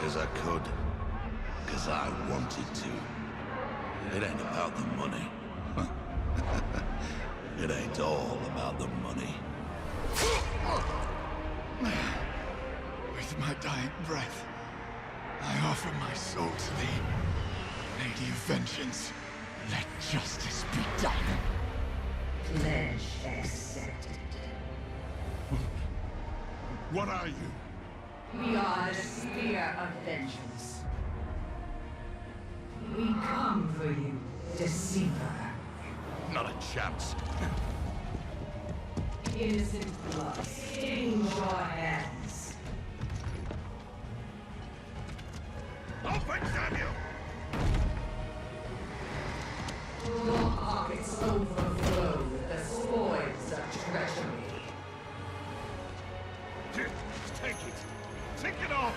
Because I could. Because I wanted to. It ain't about the money. It ain't all about the money. With my dying breath, I offer my soul to thee. Lady of Vengeance, let justice be done. Pledge accepted. What are you? We are the Spear of Vengeance. We come for you, Deceiver. Not a chance. Innocent blood stains your hands. Open, Samuel! Your pockets overflow with the spoils of treachery. Take it! Take it off!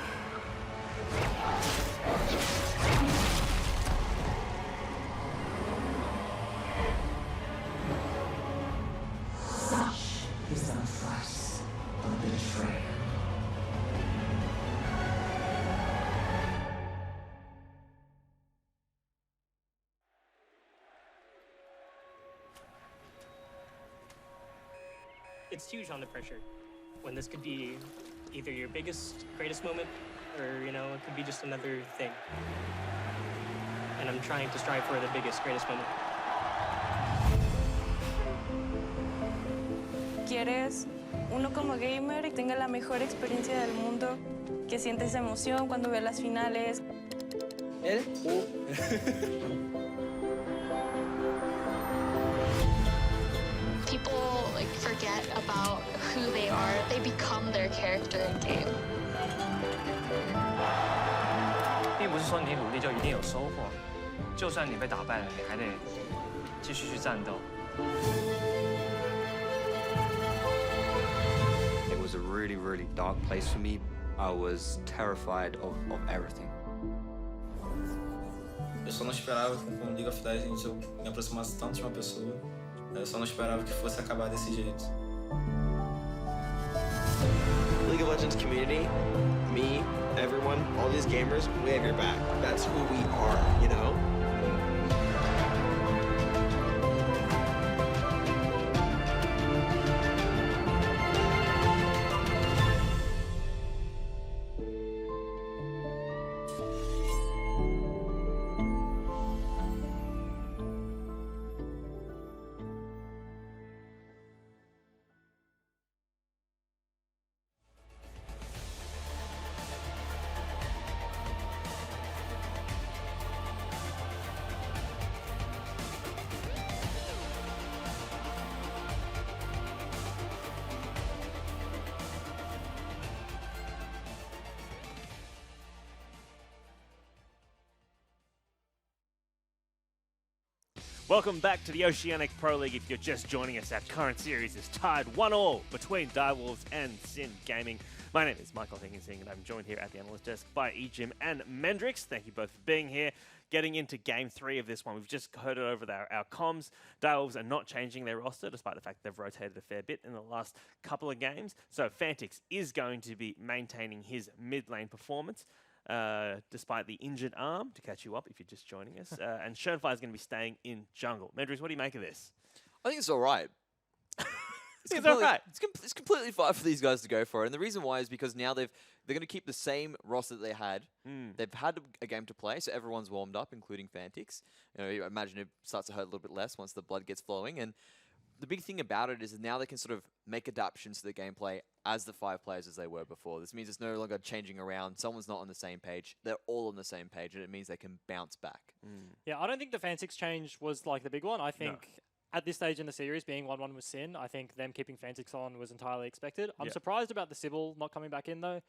Such is the price of betrayal. It's huge under pressure when this could be either your biggest, greatest moment, or, you know, it could be just another thing. And I'm trying to strive for the biggest, greatest moment. ¿Quieres uno como gamer que tenga la mejor experiencia del mundo? Que sientes emoción cuando ve las finales. ¿Él? People like forget about who they are. They become their character in game. 并不是说你努力就一定有收获，就算你被打败了，你还得继续去战斗。It was a really, really dark place for me. I was terrified of everything. Eu só não esperava que com League of Legends eu me aproximasse tanto de uma pessoa. Eu só não esperava que fosse acabar desse jeito. League of Legends community, me, everyone, all these gamers, we have your back. That's who we are, you know? Welcome back to the Oceanic Pro League. If you're just joining us, our current series is tied 1-1 between Direwolves and Sin Gaming. My name is Michael Higginsing, and I'm joined here at the analyst desk by Ejim and Mendrix. Thank you both for being here. Getting into Game 3 of this one, we've just heard it over our comms. Direwolves are not changing their roster, despite the fact they've rotated a fair bit in the last couple of games. So Fantix is going to be maintaining his mid-lane performance. Despite the injured arm, to catch you up if you're just joining us. And Schönfire is going to be staying in jungle. Mendrix, what do you make of this? I think it's all right. It's all right. It's completely fine for these guys to go for it. And the reason why is because now they're going to keep the same roster that they had. They've had a game to play, so everyone's warmed up, including Fantix. You know, you imagine it starts to hurt a little bit less once the blood gets flowing. And the big thing about it is that now they can sort of make adaptations to the gameplay as the 5 players as they were before. This means it's no longer changing around. Someone's not on the same page. They're all on the same page, and it means they can bounce back. Yeah, I don't think the Fantix change was like the big one. I think at this stage in the series, being 1-1 with Sin, I think them keeping Fantix on was entirely expected. I'm surprised about the Sybil not coming back in, though.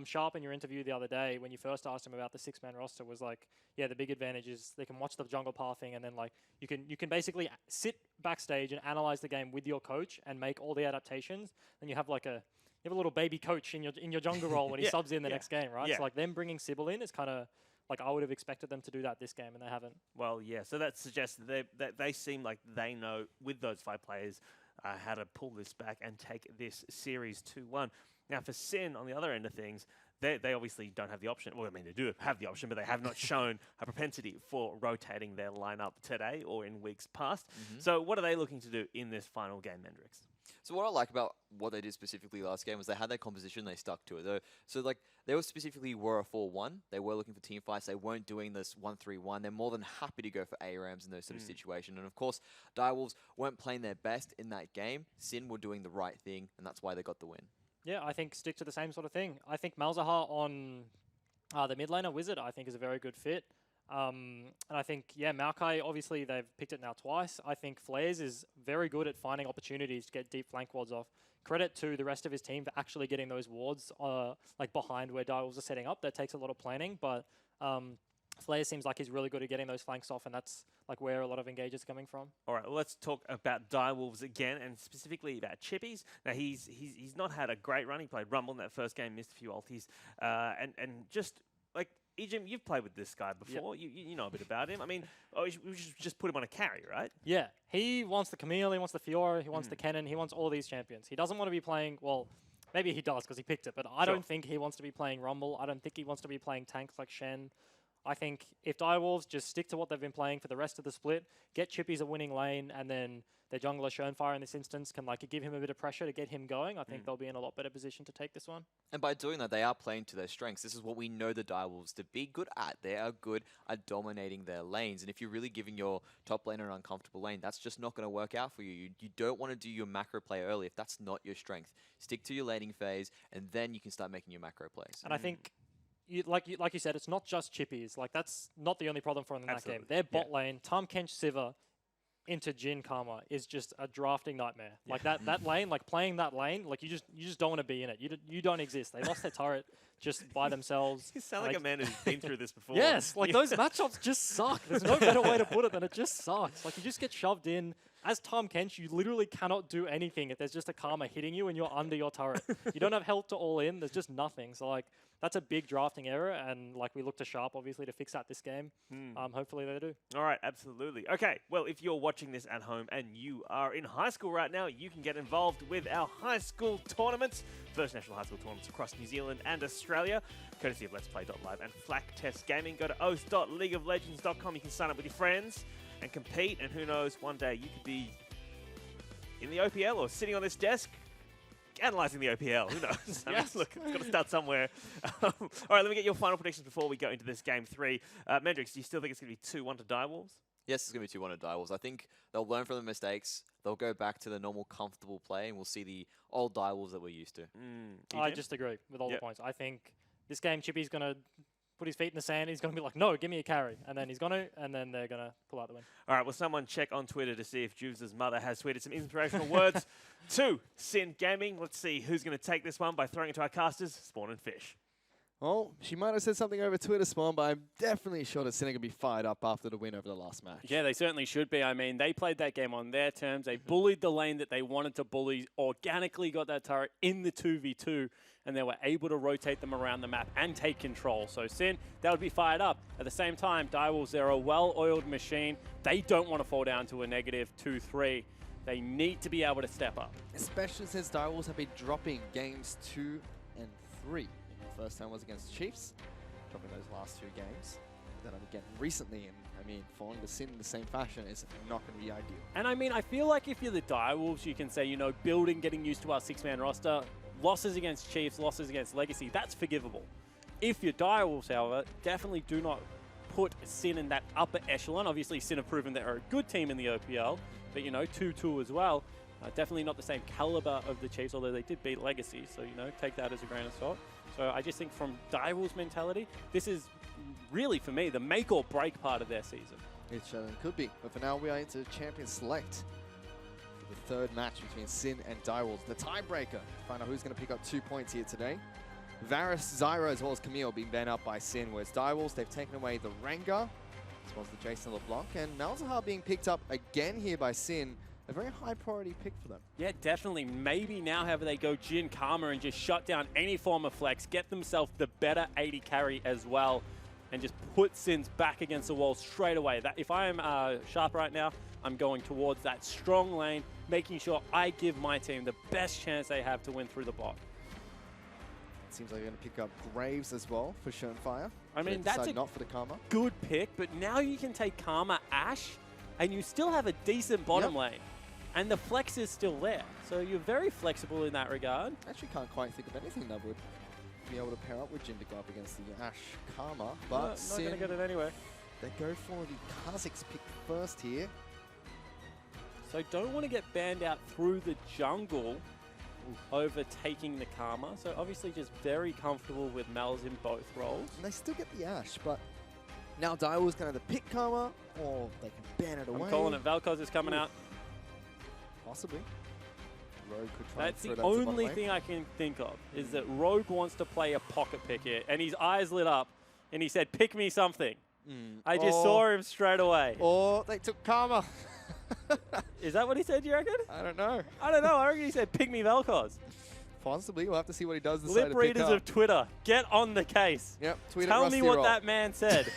Sharp, in your interview the other day, when you first asked him about the 6-man roster, was like, yeah, the big advantage is they can watch the jungle pathing, and then like you can basically sit backstage and analyze the game with your coach and make all the adaptations. Then you have like a little baby coach in your jungle role when he subs in the next game, right? So like them bringing Sybil in is kind of like I would have expected them to do that this game, and they haven't. Well, yeah. So that suggests that they seem like they know with those 5 players how to pull this back and take this series 2-1. Now for Sin, on the other end of things, they obviously don't have the option. Well, I mean, they do have the option, but they have not shown a propensity for rotating their lineup today or in weeks past. So what are they looking to do in this final game, Mendrix? So what I like about what they did specifically last game was they had their composition, they stuck to it. So like they were specifically were a 4-1. They were looking for team fights. They weren't doing this 1-3-1. They're more than happy to go for ARAMs in those sort of situations. And of course, Direwolves weren't playing their best in that game. Sin were doing the right thing, and that's why they got the win. Yeah, I think stick to the same sort of thing. I think Malzahar on the mid laner Wizard, I think is a very good fit. And I think, yeah, Maokai, obviously they've picked it now twice. I think Flares is very good at finding opportunities to get deep flank wards off. Credit to the rest of his team for actually getting those wards like behind where Direwolves are setting up. That takes a lot of planning, but Flares seems like he's really good at getting those flanks off, and that's like where a lot of engages coming from. All right, well, let's talk about Direwolves again, and specifically about Chippies. Now, he's not had a great run. He played Rumble in that first game, missed a few ultis, and just like Ejim, you've played with this guy before. Yep. You know a bit about him. I mean, we should just put him on a carry, right? Yeah, he wants the Camille, he wants the Fiora, he wants the Kennen, he wants all these champions. He doesn't want to be playing, well, maybe he does because he picked it, but I don't think he wants to be playing Rumble. I don't think he wants to be playing tanks like Shen. I think if Direwolves just stick to what they've been playing for the rest of the split, get Chippies a winning lane, and then their jungler Schoenfire in this instance can like give him a bit of pressure to get him going, I think they'll be in a lot better position to take this one. And by doing that, they are playing to their strengths. This is what we know the Direwolves to be good at. They are good at dominating their lanes. And if you're really giving your top laner an uncomfortable lane, that's just not going to work out for you. You don't want to do your macro play early if that's not your strength. Stick to your laning phase, and then you can start making your macro plays. And I think like you said, it's not just Chippies. Like that's not the only problem for them in that game. Their bot lane, Tahm Kench Sivir into Jhin Karma is just a drafting nightmare. Like that lane, like playing that lane, like you just don't want to be in it. You don't exist. They lost their turret just by themselves. You sound like a man who's been through this before. Yes, like those matchups just suck. There's no better way to put it than it just sucks. Like you just get shoved in. As Tahm Kench, you literally cannot do anything if there's just a Karma hitting you and you're under your turret. You don't have health to all in. There's just nothing. So like that's a big drafting error, and like we look to Sharp obviously to fix that this game. Hopefully they do. All right, absolutely. Okay, well, if you're watching this at home and you are in high school right now, you can get involved with our high school tournaments, first national high school tournaments across New Zealand and Australia, courtesy of Let's Play.live and Flak Test Gaming. Go to oath.leagueoflegends.com. You can sign up with your friends and compete, and who knows, one day you could be in the OPL or sitting on this desk analysing the OPL. Who knows? I mean, look, it's got to start somewhere. All right, let me get your final predictions before we go into this game 3. Mendrix, do you still think it's going to be 2-1 to Direwolves? Yes, it's going to be 2-1 to Direwolves. I think they'll learn from the mistakes. They'll go back to the normal, comfortable play, and we'll see the old Direwolves that we're used to. I just agree with all the points. I think this game, Chippy's going to put his feet in the sand. He's going to be like, no, give me a carry. And then he's going to, and then they're going to pull out the win. All right, well, someone check on Twitter to see if Juves' mother has tweeted some inspirational words to Sin Gaming. Let's see who's going to take this one by throwing it to our casters, Spawn and Fish. Well, she might have said something over Twitter, Spawn, but I'm definitely sure that Sin are going to be fired up after the win over the last match. Yeah, they certainly should be. I mean, they played that game on their terms. They bullied the lane that they wanted to bully, organically got that turret in the 2v2, and they were able to rotate them around the map and take control. So Sin, that would be fired up. At the same time, Direwolves, they're a well-oiled machine. They don't want to fall down to a negative 2-3. They need to be able to step up. Especially since Direwolves have been dropping games 2 and 3. First time was against Chiefs, dropping those last 2 games. Then again recently, and I mean, falling to Sin in the same fashion is not going to be ideal. And I mean, I feel like if you're the Direwolves, you can say, you know, building, getting used to our 6-man roster, losses against Chiefs, losses against Legacy, that's forgivable. If you're Direwolves, however, definitely do not put Sin in that upper echelon. Obviously, Sin have proven they're a good team in the OPL, but, you know, 2-2 as well. Definitely not the same caliber of the Chiefs, although they did beat Legacy, so, you know, take that as a grain of salt. So I just think from Direwolves' mentality, this is really, for me, the make or break part of their season. It certainly could be. But for now, we are into Champion Select for the third match between Sin and Direwolves. The tiebreaker to find out who's going to pick up 2 points here today. Varus, Zyra, as well as Camille being banned up by Sin, whereas Direwolves, they've taken away the Rengar, as well as the Jason LeBlanc, and Malzahar being picked up again here by Sin. A very high priority pick for them. Yeah, definitely. Maybe now, however, they go Jhin Karma and just shut down any form of flex, get themselves the better 80 carry as well, and just put Sins back against the wall straight away. That if I am Sharp right now, I'm going towards that strong lane, making sure I give my team the best chance they have to win through the bot. It seems like they're going to pick up Graves as well for Schönfire. I mean, that's not for the Karma. Good pick, but now you can take Karma Ash, and you still have a decent bottom lane. And the flex is still there. So you're very flexible in that regard. Actually can't quite think of anything that would be able to pair up with Jin to go up against the Ash Karma. But not going to get it anyway. They go for the Kha'Zix pick first here. So don't want to get banned out through the jungle over taking the Karma. So obviously just very comfortable with Mel's in both roles. And they still get the Ash, but now Direwolf's going to either pick Karma or they can ban it away. I'm calling it. Vel'Koz is coming out. Possibly. Rogue could try That's the only thing I can think of, is that Rogue wants to play a pocket pick here, and his eyes lit up, and he said, pick me something. I just saw him straight away. Or they took Karma. Is that what he said, you reckon? I don't know. I don't know. I reckon he said, pick me Vel'Koz. Possibly. We'll have to see what he does. Lip readers of Twitter, get on the case. Yep. Tweet Tell at me Rusty what Roll. that man said.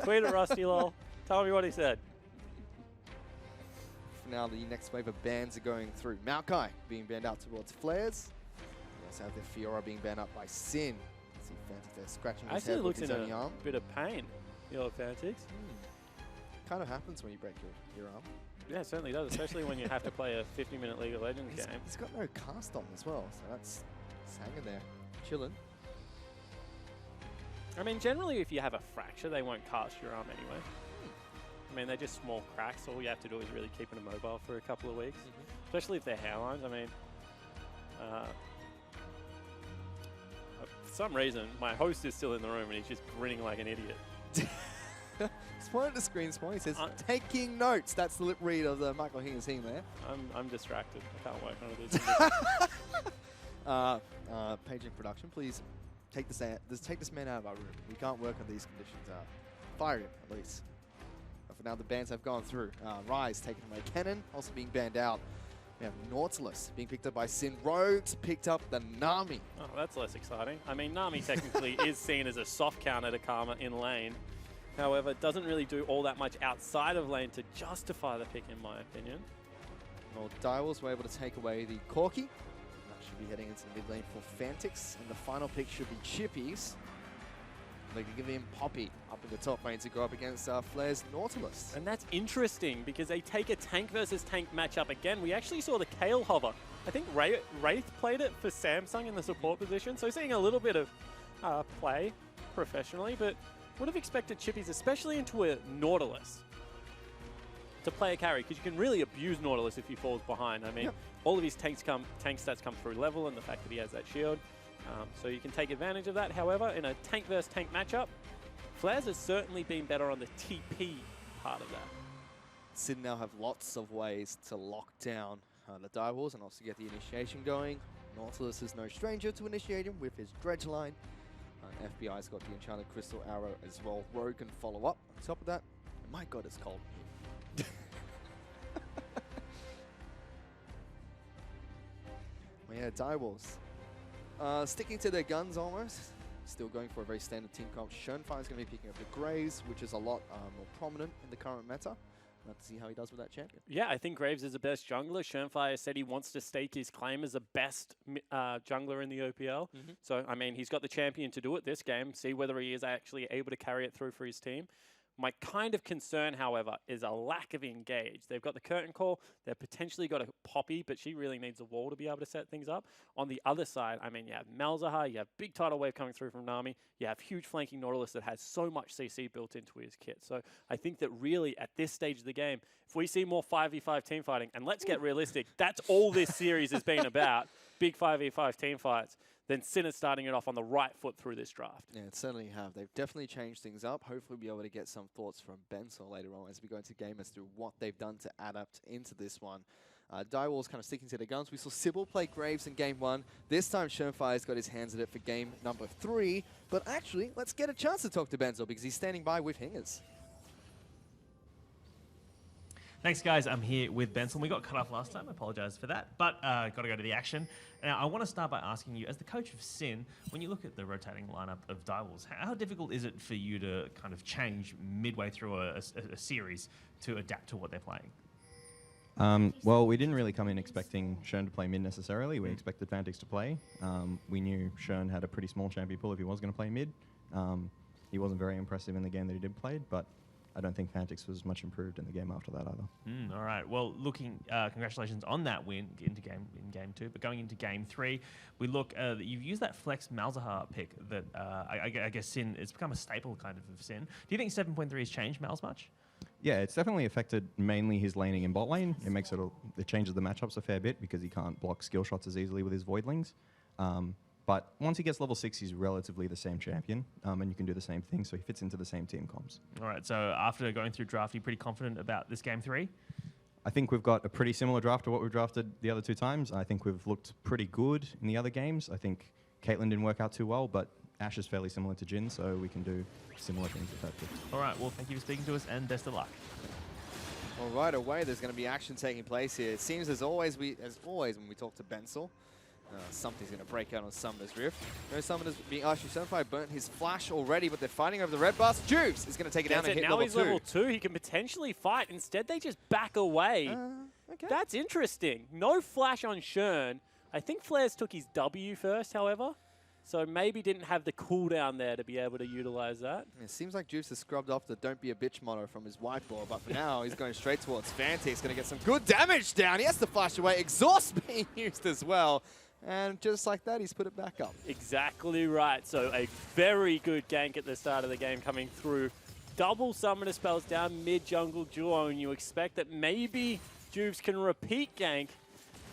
Tweet at Rusty Lol. Tell me what he said. Now the next wave of bans are going through. Maokai being banned out towards Flares. We also have the Fiora being banned out by Sin. See Fantix there scratching his Actually head with looks his in own arm. a bit of pain, the old Fantix. Kind of happens when you break your arm. Yeah, it certainly does, especially when you have to play a 50-minute League of Legends game. He's got no cast on as well, so that's hanging there, chilling. I mean, generally, if you have a fracture, they won't cast your arm anyway. I mean, they're just small cracks. All you have to do is really keep them immobile for a couple of weeks, especially if they're hairlines. I mean, for some reason, my host is still in the room and he's just grinning like an idiot. He's pointing at the screen, Spawn. He says, taking notes. That's the lip read of the Michael Higgins team there. I'm distracted. I can't work on it. Paging production, please take this man out of our room. We can't work on these conditions. Fire him, at least. But for now, the bans have gone through. Rise taking away Cannon, also being banned out. We have Nautilus being picked up by Sin. Rogues picked up the Nami. Oh, that's less exciting. I mean, Nami technically is seen as a soft counter to Karma in lane. However, it doesn't really do all that much outside of lane to justify the pick, in my opinion. Well, Direwolves were able to take away the Corki. That should be heading into the mid lane for Fantix. And the final pick should be Chippies. They can give him Poppy up in the top lane to go up against Flair's Nautilus. And that's interesting because they take a tank versus tank matchup again. We actually saw the Kale hover. I think Wraith played it for Samsung in the support position. So seeing a little bit of play professionally, but would have expected Chippies, especially into a Nautilus, to play a carry, because you can really abuse Nautilus if he falls behind. I mean, all of his tank stats come through level and the fact that he has that shield. So you can take advantage of that. However, in a tank versus tank matchup, Flares has certainly been better on the TP part of that. Sid now have lots of ways to lock down the Direwolves and also get the initiation going. Nautilus is no stranger to initiating with his Dredge line. FBI's got the Enchanted Crystal Arrow as well. Rogue can follow up. On top of that, my god, it's cold. Well, yeah, Direwolves. Sticking to their guns almost. Still going for a very standard team comp. Schönfire is going to be picking up the Graves, which is a lot more prominent in the current meta. Let's see how he does with that champion. Yeah, I think Graves is the best jungler. Schönfire said he wants to stake his claim as the best jungler in the OPL. So, I mean, he's got the champion to do it this game. See whether he is actually able to carry it through for his team. My kind of concern, however, is a lack of engage. They've got the curtain call. They've potentially got a Poppy, but she really needs a wall to be able to set things up. On the other side, I mean, you have Malzahar, you have big tidal wave coming through from Nami, you have huge flanking Nautilus that has so much CC built into his kit. So I think that really, at this stage of the game, if we see more 5v5 team fighting, and let's get realistic, that's all this series has been about, big 5v5 team fights, then Sin is starting it off on the right foot through this draft. Yeah, it certainly have. They've definitely changed things up. Hopefully we'll be able to get some thoughts from Bensor later on as we go into game as to what they've done to adapt into this one. Direwolves kind of sticking to their guns. We saw Sybil play Graves in game 1. This time Schönfire's got his hands at it for game number 3. But actually, let's get a chance to talk to Bensor because he's standing by with Hingers. Thanks, guys. I'm here with Benson. We got cut off last time. I apologize for that. But got to go to the action. Now, I want to start by asking you, as the coach of Sin, when you look at the rotating lineup of Direwolves, how difficult is it for you to kind of change midway through a series to adapt to what they're playing? Well, we didn't really come in expecting Shern to play mid necessarily. We expected Fantix to play. We knew Shern had a pretty small champion pool if he was going to play mid. He wasn't very impressive in the game that he did play, but I don't think Fantix was much improved in the game after that either. All right. Well, congratulations on that win in game 2. But going into game 3, we look. You've used that flex Malzahar pick that I guess Sin. It's become a staple kind of Sin. Do you think 7.3 has changed Mal's much? Yeah, it's definitely affected mainly his laning in bot lane. It makes it changes the matchups a fair bit because he can't block skill shots as easily with his Voidlings. But once he gets level 6, he's relatively the same champion, and you can do the same thing, so he fits into the same team comms. All right, so after going through draft, you're pretty confident about this game 3? I think we've got a pretty similar draft to what we've drafted the other 2 times. I think we've looked pretty good in the other games. I think Caitlyn didn't work out too well, but Ashe is fairly similar to Jhin, so we can do similar things with that too. All right, well, thank you for speaking to us, and best of luck. Well, right away, there's going to be action taking place here. It seems as always when we talk to Bensel, something's going to break out on Summoner's Rift. No Summoner's being Archie Sunfire burnt his flash already, but they're fighting over the red buff. Juice is going to take it down and hit now level he's 2. level 2. He can potentially fight. Instead, they just back away. Okay. That's interesting. No flash on Shern. I think Flares took his W first, however. So maybe didn't have the cooldown there to be able to utilize that. It seems like Juice has scrubbed off the "Don't be a bitch" motto from his whiteboard, but for now he's going straight towards Fantix. He's going to get some good damage down. He has to flash away. Exhaust being used as well. And just like that, he's put it back up. Exactly right. So a very good gank at the start of the game coming through. Double summoner spells down mid-jungle duo, and you expect that maybe Juves can repeat gank.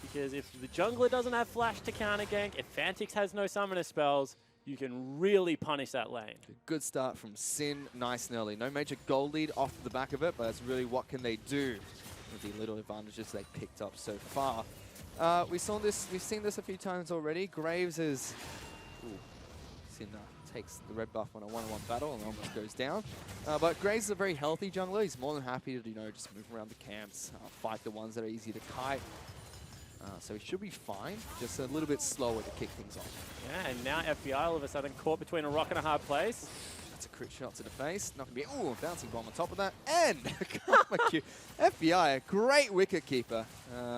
Because if the jungler doesn't have flash to counter gank, if Fantix has no summoner spells, you can really punish that lane. Good start from Sin, nice and early. No major gold lead off the back of it, but that's really what can they do with the little advantages they picked up so far. We've seen this a few times already. Graves is... Sin takes the red buff on a one-on-one battle and almost goes down. But Graves is a very healthy jungler. He's more than happy to, just move around the camps, fight the ones that are easy to kite. So he should be fine, just a little bit slower to kick things off. Yeah, and now FBI all of a sudden caught between a rock and a hard place. That's a crit shot to the face. Not going to be, a bouncing bomb on top of that. And FBI, a great wicket keeper.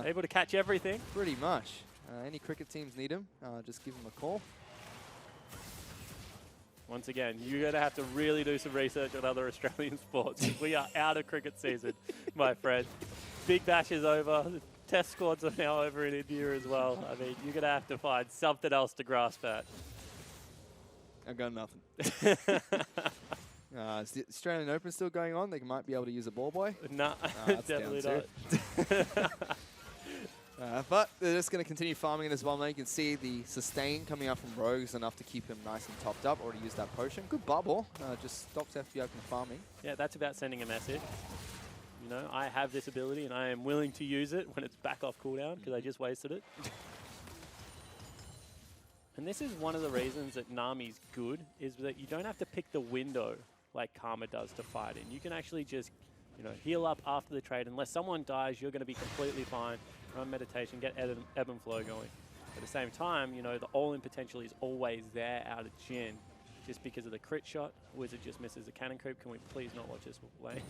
Able to catch everything. Pretty much. Any cricket teams need him, just give him a call. Once again, you're going to have to really do some research on other Australian sports. We are out of cricket season, my friend. Big Bash is over. Test squads are now over in India as well. I mean, you're going to have to find something else to grasp at. I've got nothing. Is the Australian Open still going on? They might be able to use a ball boy? No, definitely not. But they're just going to continue farming in this one lane. You can see the sustain coming out from Rogues enough to keep him nice and topped up. Already used that potion. Good bubble. Just stops FBI from farming. Yeah, that's about sending a message. You know, I have this ability and I am willing to use it when it's back off cooldown because I just wasted it. And this is one of the reasons that Nami's good, is that you don't have to pick the window like Karma does to fight in. You can actually just, heal up after the trade. Unless someone dies, you're going to be completely fine. Run meditation, get ebb and flow going. At the same time, the all-in potential is always there out of Jhin. Just because of the crit shot, Wizard just misses the cannon creep. Can we please not watch this lane?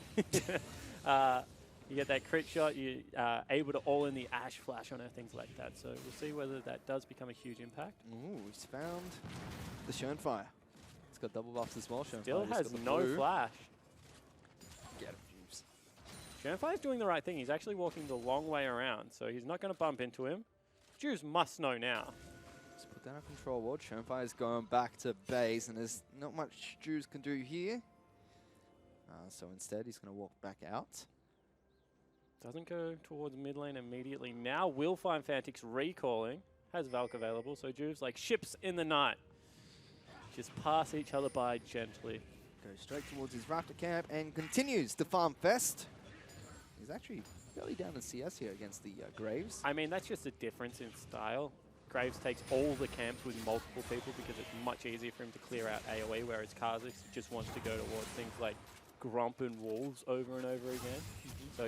You get that crit shot, you're able to all in the Ashe flash on her, things like that. So we'll see whether that does become a huge impact. Ooh, he's found the Shernfire. It's got double buffs as well. Shernfire Still has no flash. Get him, Juves. Shernfire's doing the right thing. He's actually walking the long way around, so he's not going to bump into him. Juves must know now. Let's put down a control ward. Shernfire's going back to base, and there's not much Juves can do here. So instead, he's going to walk back out. Doesn't go towards mid lane immediately. Now we'll find Fantix recalling. Has Valk available, so Juves like ships in the night. Just pass each other by gently. Goes straight towards his Raptor camp and continues to farm fest. He's actually fairly down in CS here against the Graves. I mean, that's just a difference in style. Graves takes all the camps with multiple people because it's much easier for him to clear out AoE, whereas Kha'Zix just wants to go towards things like Grump and Wolves over and over again. So,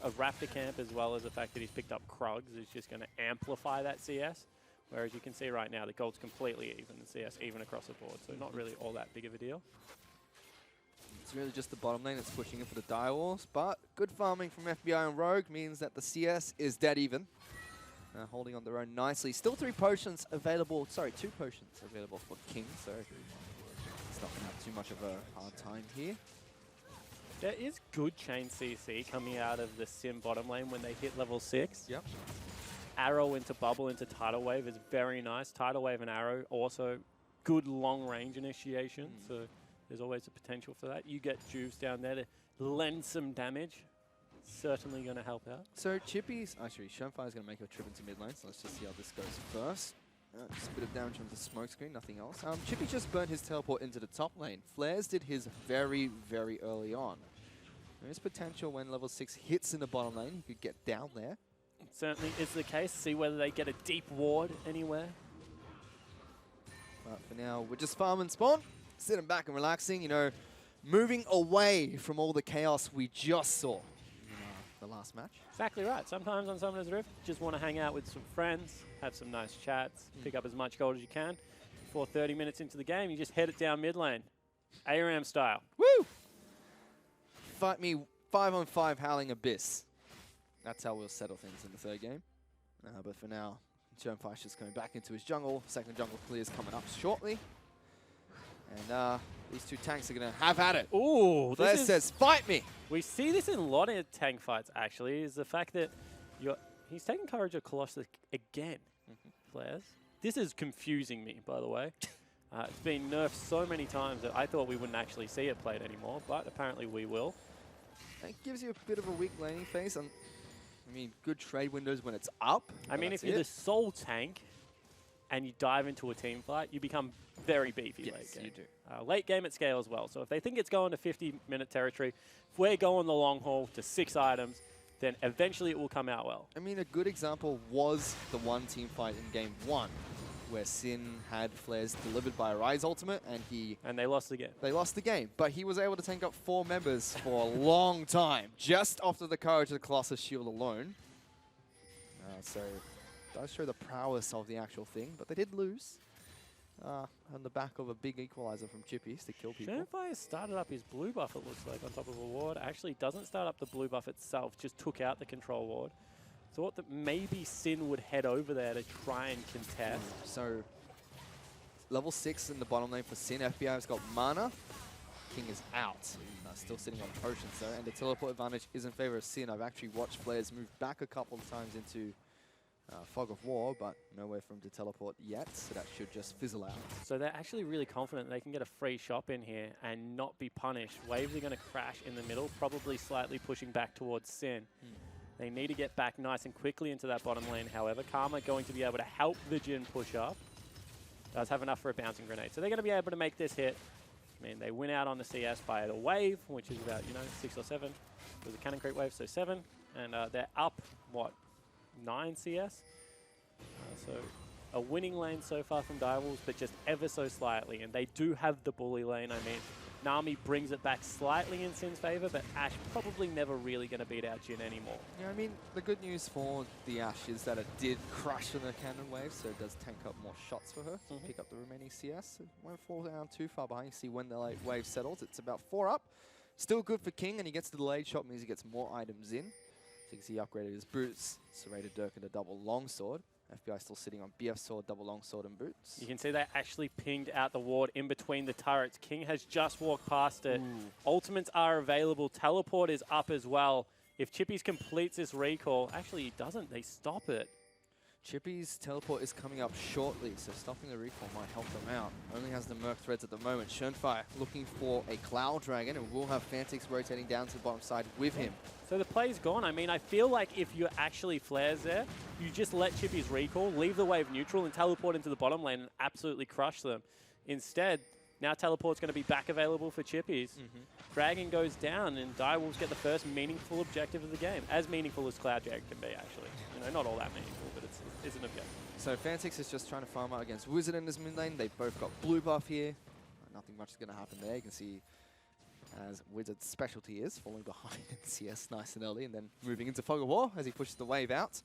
a Raptor camp, as well as the fact that he's picked up Krugs, is just going to amplify that CS. Whereas you can see right now, the gold's completely even in CS, even across the board. So not really all that big of a deal. That's It's really just the bottom lane that's pushing in for the direwolves, but good farming from FBI and Rogue means that the CS is dead even. Holding on their own nicely. Still 2 potions available for King, so it's not going to have too much of a hard time here. There is good chain CC coming out of the Sim bottom lane when they hit level 6. Yep. Arrow into bubble into tidal wave is very nice. Tidal wave and arrow also good long range initiation, so there's always a potential for that. You get Juves down there to lend some damage. Certainly going to help out. So Chippy's, actually, Shunfire is going to make a trip into mid lane, so let's just see how this goes first. Just a bit of damage from the smoke screen, nothing else. Chippy just burnt his teleport into the top lane. Flares did his very, very early on. There is potential when level 6 hits in the bottom lane, he could get down there. It certainly is the case. See whether they get a deep ward anywhere. But for now, we're just farming spawn, sitting back and relaxing, you know, moving away from all the chaos we just saw in the last match. Exactly right. Sometimes on Summoner's Rift, just want to hang out with some friends, have some nice chats, pick up as much gold as you can. Before 30 minutes into the game, you just head it down mid lane, ARAM style. Woo! Fight me 5-on-5 Howling Abyss. That's how we'll settle things in the third game. But for now, Shunfire's just going back into his jungle. Second jungle clear is coming up shortly. And these 2 tanks are going to have at it. Ooh, Flair says, fight me! We see this in a lot of tank fights, actually, is the fact that he's taking Courage of Colossus again, Flares. This is confusing me, by the way. It's been nerfed so many times that I thought we wouldn't actually see it played anymore, but apparently we will. It gives you a bit of a weak laning phase. I mean, good trade windows when it's up. I mean, if you're the sole tank and you dive into a team fight, you become very beefy late game. You do. Late game at scale as well. So if they think it's going to 50-minute territory, if we're going the long haul to 6 items, then eventually it will come out well. I mean, a good example was the one team fight in game 1, where Sin had flares delivered by a Rise ultimate, and they lost the game. They lost the game, but he was able to tank up 4 members for a long time, just after the Courage of the Colossus shield alone. So it does show the prowess of the actual thing, but they did lose on the back of a big equalizer from Chippies to kill people. Shunfire started up his blue buff, it looks like, on top of a ward. Actually doesn't start up the blue buff itself, just took out the control ward. Thought that maybe Sin would head over there to try and contest. So, level 6 in the bottom lane for Sin. FBI's got mana. King is out. Still sitting on potions though, and the teleport advantage is in favor of Sin. I've actually watched players move back a couple of times into Fog of War, but nowhere for him to teleport yet, so that should just fizzle out. So they're actually really confident they can get a free shop in here and not be punished. Waves are going to crash in the middle, probably slightly pushing back towards Sin. They need to get back nice and quickly into that bottom lane, however. Karma going to be able to help the Jhin push up. Does have enough for a bouncing grenade. So they're going to be able to make this hit. I mean, they win out on the CS by the wave, which is about, 6 or 7. It was a cannon crate wave, so 7. And they're up, 9 CS? So a winning lane so far from Direwolves, but just ever so slightly. And they do have the bully lane. I mean, Nami brings it back slightly in Sin's favor, but Ashe probably never really going to beat out Jhin anymore. Yeah, I mean, the good news for the Ashe is that it did crash in the cannon wave, so it does tank up more shots for her to pick up the remaining CS. It won't fall down too far behind. You see when the wave settles, it's about 4 up. Still good for King, and he gets the delayed shot, means he gets more items in. So you can see he upgraded his boots, serrated Dirk into double longsword. FBI still sitting on BF sword, double longsword, and boots. You can see they actually pinged out the ward in between the turrets. King has just walked past it. Ultimates are available. Teleport is up as well. If Chippies completes this recall, actually he doesn't, they stop it. Chippy's teleport is coming up shortly, so stopping the recall might help them out. Only has the Merc threads at the moment. Shunfire looking for a Cloud Dragon, and will have Fantix rotating down to the bottom side with him. So the play's gone. I mean, I feel like if you're actually Flares there, you just let Chippy's recall, leave the wave neutral, and teleport into the bottom lane and absolutely crush them. Instead, now teleport's going to be back available for Chippies. Dragon goes down, and Direwolves get the first meaningful objective of the game. As meaningful as Cloud Dragon can be, actually. Not all that meaningful, but it's an objective. So Fantix is just trying to farm out against Wizard in this mid lane. They've both got blue buff here. Nothing much is going to happen there. You can see as Wizard's specialty is falling behind in CS nice and early, and then moving into Fog of War as he pushes the wave out.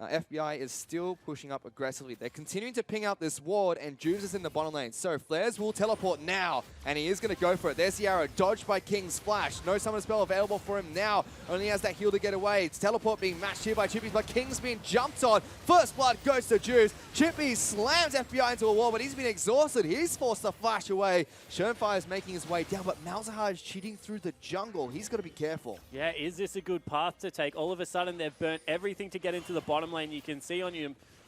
FBI is still pushing up aggressively. They're continuing to ping out this ward, and Juves is in the bottom lane. So Flares will teleport now, and he is going to go for it. There's the arrow, dodged by King's Flash. No summon spell available for him now. Only has that heal to get away. It's teleport being matched here by Chippy, but King's being jumped on. First blood goes to Juves. Chippy slams FBI into a wall, but he's been exhausted. He's forced to flash away. Shernfire is making his way down, but Malzahar is cheating through the jungle. He's got to be careful. Yeah, is this a good path to take? All of a sudden, they've burnt everything to get into the bottom lane. You can see on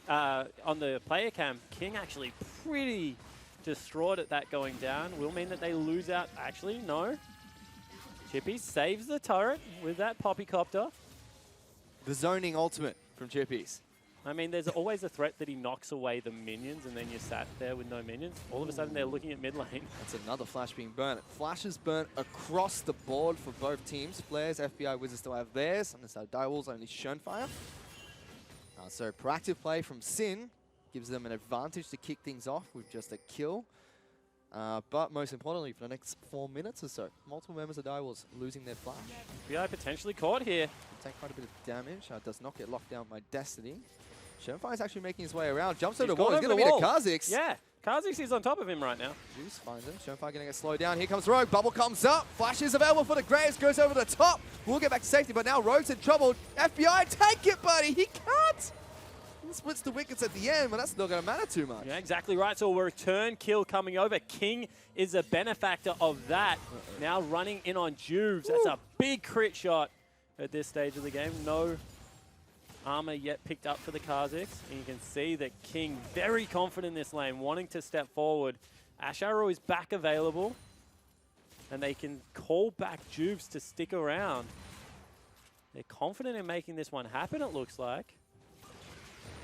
on the player cam, King actually pretty distraught at that going down. Will mean that they lose out. Actually, no. Chippy saves the turret with that Poppycopter. The zoning ultimate from Chippies. I mean, there's always a threat that he knocks away the minions, and then you're sat there with no minions. All of a sudden, they're looking at mid lane. That's another flash being burnt. Flashes burnt across the board for both teams. Flares, FBI, Wizards still have theirs. On this side, Direwolves only Shernfire. So proactive play from Sin gives them an advantage to kick things off with just a kill. But most importantly, for the next 4 minutes or so, multiple members of Direwolves losing their flash. FBI potentially caught here. Take quite a bit of damage. Does not get locked down by Destiny. Shernfire is actually making his way around. Jumps over the wall. He's going to meet a Kha'Zix. Yeah, Kha'Zix is on top of him right now. Juice finds him. Shernfire going to get slowed down. Here comes Rogue. Bubble comes up. Flash is available for the Graves. Goes over the top. We'll get back to safety, but now Rogue's in trouble. FBI, take it, buddy. He can't. He splits the wickets at the end, but that's not going to matter too much. Yeah, exactly right. So a return kill coming over. King is a benefactor of that. Now running in on Juves. That's a big crit shot at this stage of the game. No armor yet picked up for the Kha'Zix. And you can see that King very confident in this lane, wanting to step forward. Ash Arrow is back available. And they can call back Juves to stick around. They're confident in making this one happen, it looks like.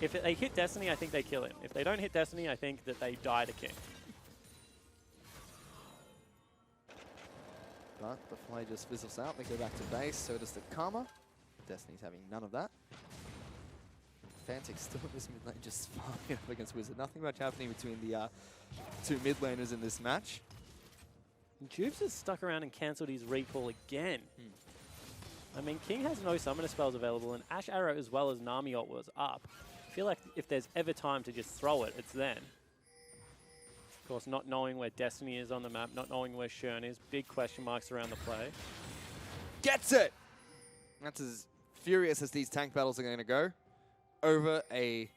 If they hit Destiny, I think they kill him. If they don't hit Destiny, I think that they die to King. But the play just fizzles out. They go back to base. So does the Karma. Destiny's having none of that. Fantix still in this mid lane, just farming up against Wizard. Nothing much happening between the two mid laners in this match. Juves has stuck around and cancelled his recall again. I mean, King has no summoner spells available, and Ash Arrow as well as Namiot was up. I feel like if there's ever time to just throw it, it's then. Of course, not knowing where Destiny is on the map, not knowing where Shern is, big question marks around the play. Gets it! That's as furious as these tank battles are going to go. Over a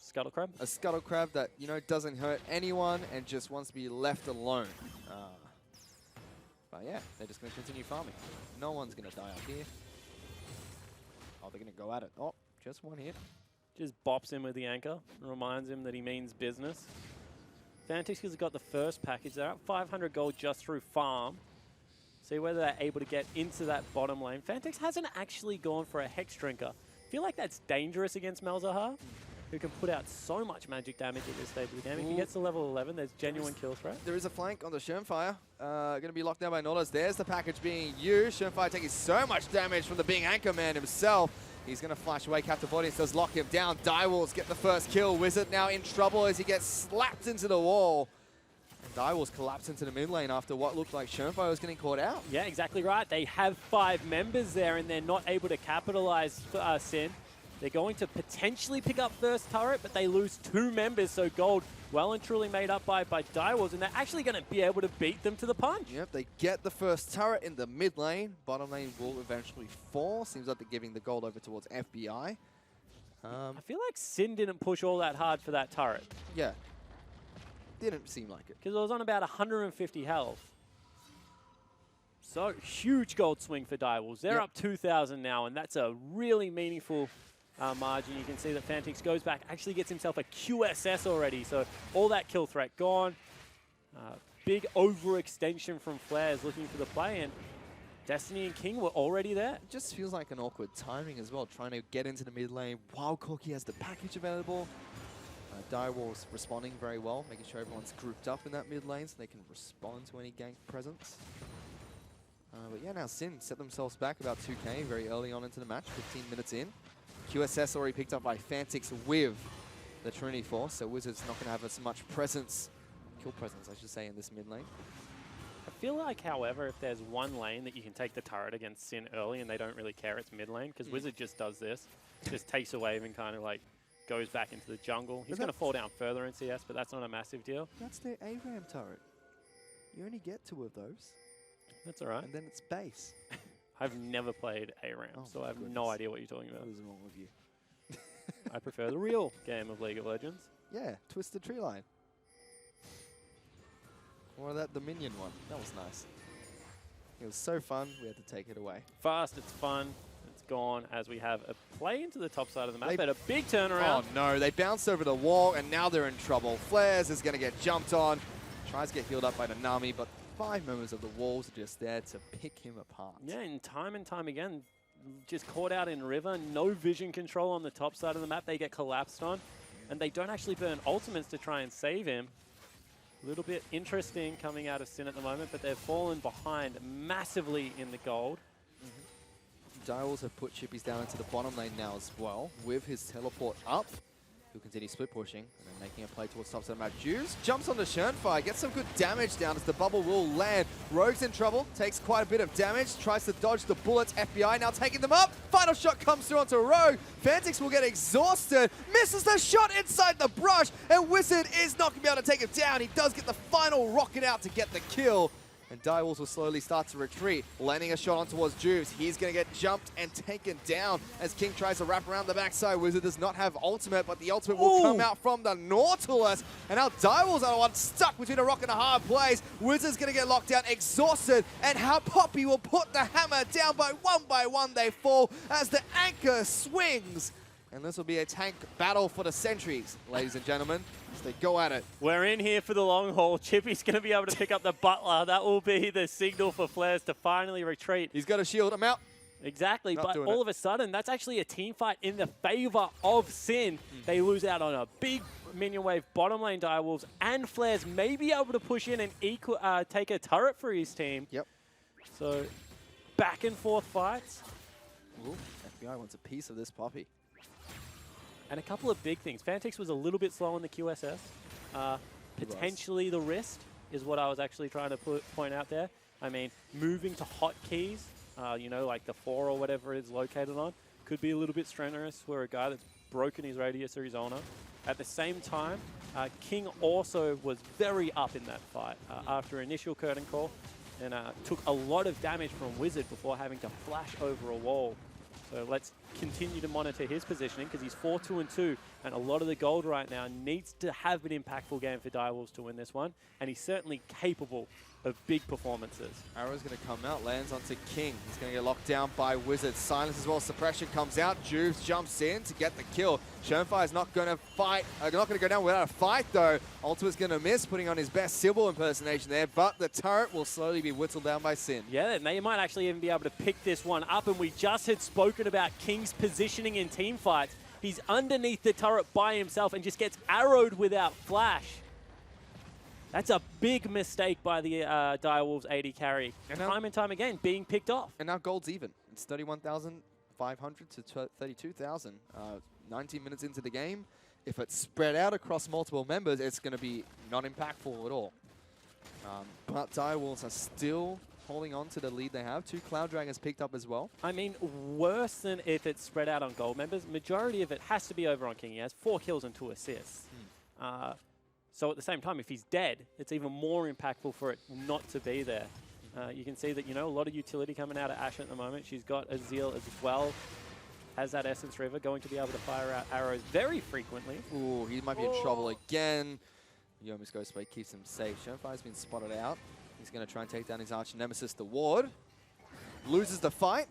Scuttle Crab? A Scuttle Crab that, you know, doesn't hurt anyone and just wants to be left alone. But yeah, they're just going to continue farming. No one's going to die up here. Oh, they're going to go at it. Oh, just one hit. Just bops him with the anchor and reminds him that he means business. Fantix has got the first package. They're up 500 gold just through farm. See whether they're able to get into that bottom lane. Fantix hasn't actually gone for a Hex Drinker. I feel like that's dangerous against Malzahar, who can put out so much magic damage at this stage of the game. If he gets to level 11, there's genuine kill threat. There is a flank on the Shernfire. Going to be locked down by Nautilus. There's the package being used. Shernfire taking so much damage from the being Anchor Man himself. He's going to flash away. Captive Audience does lock him down. Direwolves get the first kill. Wizard now in trouble as he gets slapped into the wall. And Direwolves collapse into the mid lane after what looked like Shernfire was getting caught out. Yeah, exactly right. They have 5 members there and they're not able to capitalize Sin. They're going to potentially pick up first turret, but they lose 2 members, so gold well and truly made up by Direwolves, and they're actually going to be able to beat them to the punch. Yep, they get the first turret in the mid lane. Bottom lane will eventually fall. Seems like they're giving the gold over towards FBI. I feel like Sin didn't push all that hard for that turret. Yeah. Didn't seem like it. Because it was on about 150 health. So, huge gold swing for Direwolves. They're up 2,000 now, and that's a really meaningful margin. You can see that Fantix goes back, actually gets himself a QSS already. So, all that kill threat gone. Big overextension from Flares looking for the play, and Destiny and King were already there. It just feels like an awkward timing as well, trying to get into the mid lane while Corki has the package available. Direwolves responding very well, making sure everyone's grouped up in that mid lane so they can respond to any gank presence. But yeah, now Sin set themselves back about 2k very early on into the match, 15 minutes in. QSS already picked up by Fantix with the Trinity Force, so Wizards not going to have as much presence, kill presence I should say, in this mid lane. I feel like, however, if there's one lane that you can take the turret against Sin early and they don't really care, it's mid lane, because Wizard just does this. Just takes a wave and kind of like goes back into the jungle. He's going to fall down further in CS, but that's not a massive deal. That's their ARAM turret. You only get 2 of those. That's all right. And then it's base. I've never played ARAM, so I have no idea what you're talking about. What is wrong with you? I prefer the real game of League of Legends. Yeah, Twisted Tree Line. Or that Dominion one. That was nice. It was so fun, we had to take it away. Fast, it's fun. It's gone as we have a play into the top side of the map, but a big turnaround. Oh no, they bounced over the wall and now they're in trouble. Flares is going to get jumped on. Tries to get healed up by the Nami, but 5 members of the walls are just there to pick him apart. Yeah, and time again, just caught out in River. No vision control on the top side of the map. They get collapsed on, and they don't actually burn ultimates to try and save him. A little bit interesting coming out of Sin at the moment, but they've fallen behind massively in the gold. Direwolves have put Chippies down into the bottom lane now as well, with his teleport up. He'll continue split pushing, and then making a play towards top side of the map. Juice jumps on the Shernfire, gets some good damage down as the bubble will land. Rogue's in trouble, takes quite a bit of damage, tries to dodge the bullets. FBI now taking them up. Final shot comes through onto Rogue. Fantix will get exhausted, misses the shot inside the brush, and Wizard is not going to be able to take him down. He does get the final rocket out to get the kill. And Direwolves will slowly start to retreat, landing a shot on towards Juves. He's going to get jumped and taken down as King tries to wrap around the backside. Wizard does not have ultimate, but the ultimate will come out from the Nautilus. And now Direwolves are the one stuck between a rock and a hard place. Wizard's going to get locked down, exhausted, and how Poppy will put the hammer down by one they fall as the anchor swings. And this will be a tank battle for the sentries, ladies and gentlemen, as they go at it. We're in here for the long haul. Chippy's going to be able to pick up the Butler. That will be the signal for Flares to finally retreat. He's got a shield. I'm out. Exactly, but all of a sudden, that's actually a team fight in the favor of Sin. They lose out on a big minion wave bottom lane Direwolves, and Flares may be able to push in and take a turret for his team. Yep. So, back and forth fights. Ooh, FBI wants a piece of this Poppy. And a couple of big things. Fantix was a little bit slow on the QSS. Potentially the wrist is what I was actually trying to point out there. I mean, moving to hotkeys, you know, like the 4 or whatever it's located on, could be a little bit strenuous for a guy that's broken his radius or his honor. At the same time, King also was very up in that fight after initial curtain call and took a lot of damage from Wizard before having to flash over a wall. So let's continue to monitor his positioning because he's 4-2-2, and a lot of the gold right now needs to have an impactful game for Direwolves to win this one, and he's certainly capable of big performances. Arrow's going to come out, lands onto King. He's going to get locked down by Wizard. Silence as well, suppression comes out. Juves jumps in to get the kill. Shernfire's not going to fight, not going to go down without a fight though. Ultimate's going to miss, putting on his best Sybil impersonation there, but the turret will slowly be whittled down by Sin. Yeah, and they might actually even be able to pick this one up, and we just had spoken about King's positioning in team fights. He's underneath the turret by himself and just gets arrowed without flash. That's a big mistake by the Direwolves AD carry. Time and time again, being picked off. And now gold's even. It's 31,500 to 32,000. 19 minutes into the game. If it's spread out across multiple members, it's going to be not impactful at all. But Direwolves are still holding on to the lead they have. 2 Cloud Dragons picked up as well. I mean, worse than if it's spread out on gold members. Majority of it has to be over on King. He has 4 kills and 2 assists. So at the same time, if he's dead, it's even more impactful for it not to be there. You can see that, you know, a lot of utility coming out of Ashe at the moment. She's got Azil as well. Has that Essence River, going to be able to fire out arrows very frequently. Ooh, he might be in trouble again. Yomi's Ghost Blade keeps him safe. Shernfire's been spotted out. He's going to try and take down his arch nemesis, the Ward. Loses the fight.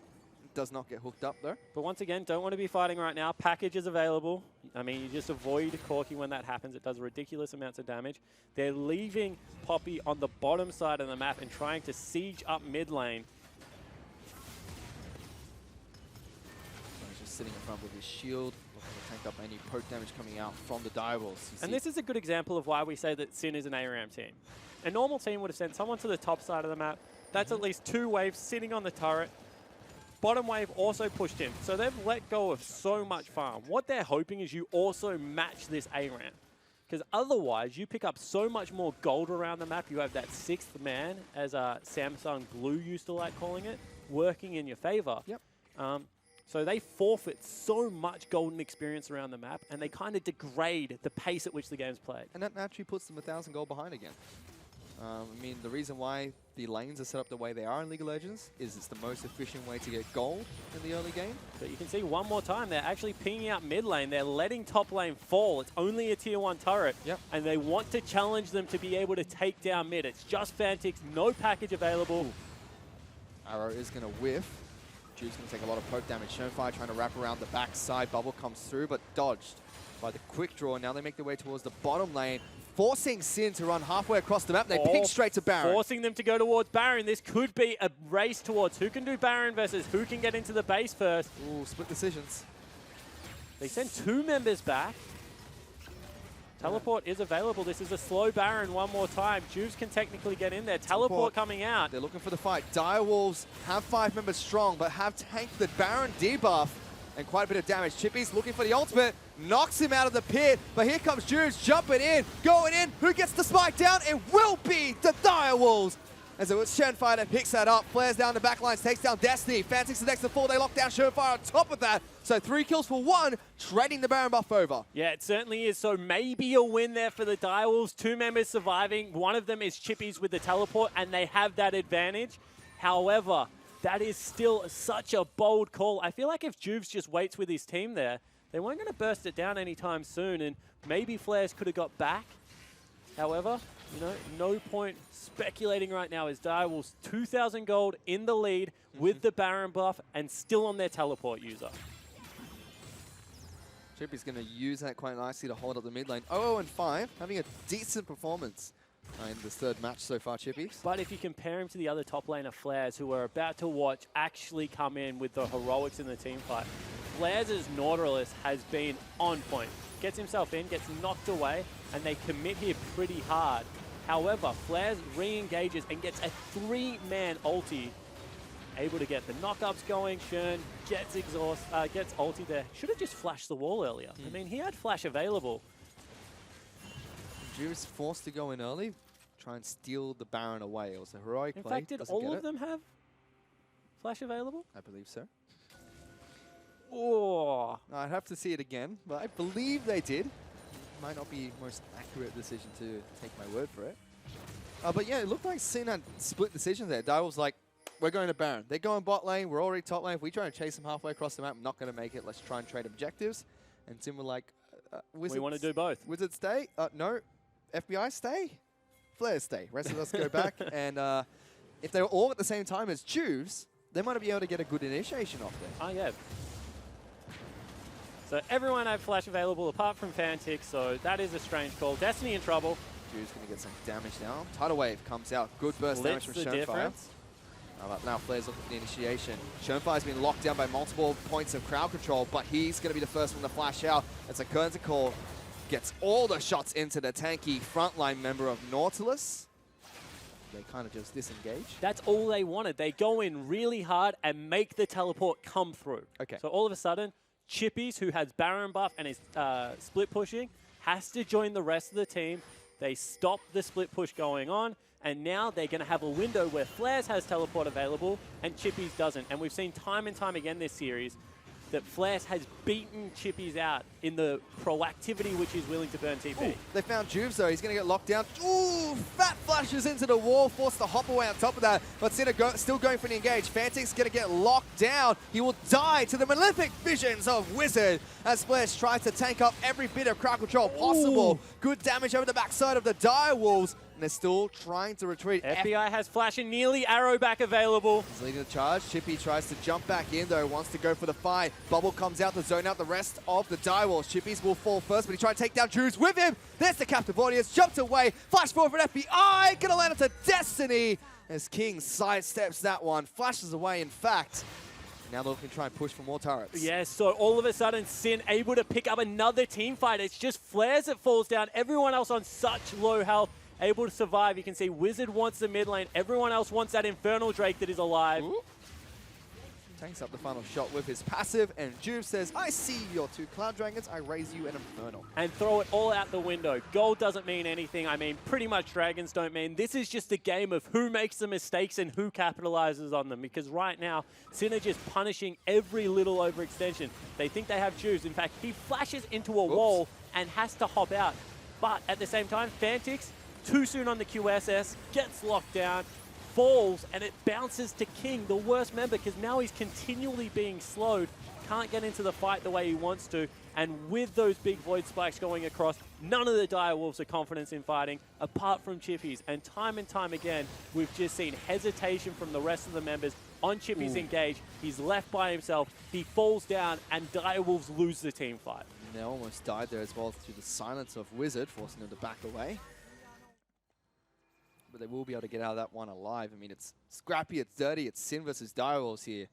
Does not get hooked up though. But once again, don't want to be fighting right now. Package is available. I mean, you just avoid Corki when that happens. It does ridiculous amounts of damage. They're leaving Poppy on the bottom side of the map and trying to siege up mid lane. He's just sitting in front with his shield, looking to tank up any poke damage coming out from the Direwolves. And this is a good example of why we say that Sin is an ARAM team. A normal team would have sent someone to the top side of the map. That's at least 2 waves sitting on the turret. Bottom wave also pushed in. So they've let go of so much farm. What they're hoping is you also match this ARAM. Because otherwise, you pick up so much more gold around the map. You have that 6th man, as Samsung Blue used to like calling it, working in your favor. Yep. So they forfeit so much golden experience around the map, and they kind of degrade the pace at which the game's played. And that naturally puts them 1,000 gold behind again. I mean, the reason why the lanes are set up the way they are in League of Legends is it's the most efficient way to get gold in the early game. But you can see one more time, they're actually pinging out mid lane. They're letting top lane fall. It's only a tier 1 turret. Yep. And they want to challenge them to be able to take down mid. It's just Fantix, no package available. Ooh. Arrow is going to whiff. Jude's going to take a lot of poke damage. Shonefire trying to wrap around the backside. Bubble comes through, but dodged by the quick draw. Now they make their way towards the bottom lane, forcing Sin to run halfway across the map. They ping straight to Baron. Forcing them to go towards Baron. This could be a race towards who can do Baron versus who can get into the base first. Ooh, split decisions. They send 2 members back. Teleport is available. This is a slow Baron one more time. Juves can technically get in there. Teleport coming out. They're looking for the fight. Direwolves have 5 members strong, but have tanked the Baron debuff and quite a bit of damage. Chippy's looking for the ultimate, knocks him out of the pit, but here comes Juves jumping in, going in. Who gets the spike down? It will be the Direwolves. As it was Shonefire that picks that up, flares down the backlines, takes down Destiny. Fantix is next to 4, they lock down Shonefire on top of that. So 3 kills for 1, trading the Baron buff over. Yeah, it certainly is. So maybe a win there for the Direwolves. 2 members surviving. One of them is Chippy's with the teleport, and they have that advantage. However, that is still such a bold call. I feel like if Juves just waits with his team there, they weren't going to burst it down anytime soon, and maybe Flares could have got back. However, you know, no point speculating right now as Direwolves 2,000 gold in the lead with the Baron buff and still on their teleport user. Chippy's going to use that quite nicely to hold up the mid lane. 0-5, having a decent performance in this 3rd match so far, Chippy. But if you compare him to the other top laner Flares, who we're about to watch actually come in with the heroics in the team fight, Flares' Nautilus has been on point. Gets himself in, gets knocked away, and they commit here pretty hard. However, Flares re-engages and gets a 3-man ulti. Able to get the knockups going. Shern gets gets ulti there. Should have just flashed the wall earlier. I mean, he had flash available. Juves forced to go in early, try and steal the Baron away. It was a heroic play. In fact, did all of them have flash available? I believe so. Oh, I'd have to see it again, but I believe they did. Might not be the most accurate decision to take my word for it. But yeah, it looked like Sin had split decisions there. Direwolves like, we're going to Baron. They're going bot lane. We're already top lane. If we try and chase them halfway across the map, I'm not going to make it. Let's try and trade objectives. And Sin were like, Wizards, we want to do both. Wizards stay? No. FBI stay? Flares stay. Rest of us go back. And if they were all at the same time as Juves, they might be able to get a good initiation off there. Oh, yeah. So everyone had flash available apart from Fantix, so that is a strange call. Destiny in trouble. Juves going to get some damage now. Tidal Wave comes out. Good burst damage from Shonefire. Now Flares looking for the initiation. Shonfire's been locked down by multiple points of crowd control, but he's going to be the first one to flash out. As a curtain call gets all the shots into the tanky frontline member of Nautilus. They kind of just disengage. That's all they wanted. They go in really hard and make the teleport come through. Okay. So all of a sudden, Chippy's, who has Baron buff and is split pushing, has to join the rest of the team. They stop the split push going on, and now they're going to have a window where Flares has teleport available and Chippy's doesn't. And we've seen time and time again this series that Flares has beaten Chippy's out in the proactivity which he's willing to burn TP. Ooh, they found Juves though. He's going to get locked down. Ooh, fat flashes into the wall, forced to hop away on top of that. But Sinner still going for the engage. Fantix going to get locked down. He will die to the malefic visions of Wizard as Flares tries to tank up every bit of crowd control possible. Ooh. Good damage over the backside of the Direwolves. And they're still trying to retreat. FBI has flash and nearly arrow back available. He's leading the charge. Chippy tries to jump back in though, wants to go for the fight. Bubble comes out to zone out the rest of the Direwolves. Chippies will fall first, but he tried to take down Juves with him. There's the captive audience, jumped away. Flash forward for an FBI, gonna land onto Destiny. As King sidesteps that one, flashes away in fact. Now they're looking to try and push for more turrets. Yes, so all of a sudden, Sin able to pick up another team fight. It's just Flares that falls down. Everyone else on such low health, able to survive. You can see Wizard wants the mid lane. Everyone else wants that Infernal Drake that is alive. Ooh. Tanks up the final shot with his passive, and Juve says, I see your 2 Cloud Dragons, I raise you an Infernal. And throw it all out the window. Gold doesn't mean anything. I mean, pretty much dragons don't mean. This is just a game of who makes the mistakes and who capitalizes on them. Because right now, Sin are just punishing every little overextension. They think they have Juves. In fact, he flashes into a wall and has to hop out. But at the same time, Fantix, too soon on the QSS, gets locked down, falls, and it bounces to King, the worst member, because now he's continually being slowed, can't get into the fight the way he wants to, and with those big Void Spikes going across, none of the Direwolves are confident in fighting, apart from Chippies, and time again, we've just seen hesitation from the rest of the members on Chippies engage. He's left by himself, he falls down, and Direwolves lose the team fight. And they almost died there as well through the silence of Wizard, forcing him to back away. But they will be able to get out of that one alive. I mean, it's scrappy, it's dirty, it's Sin versus Direwolves here.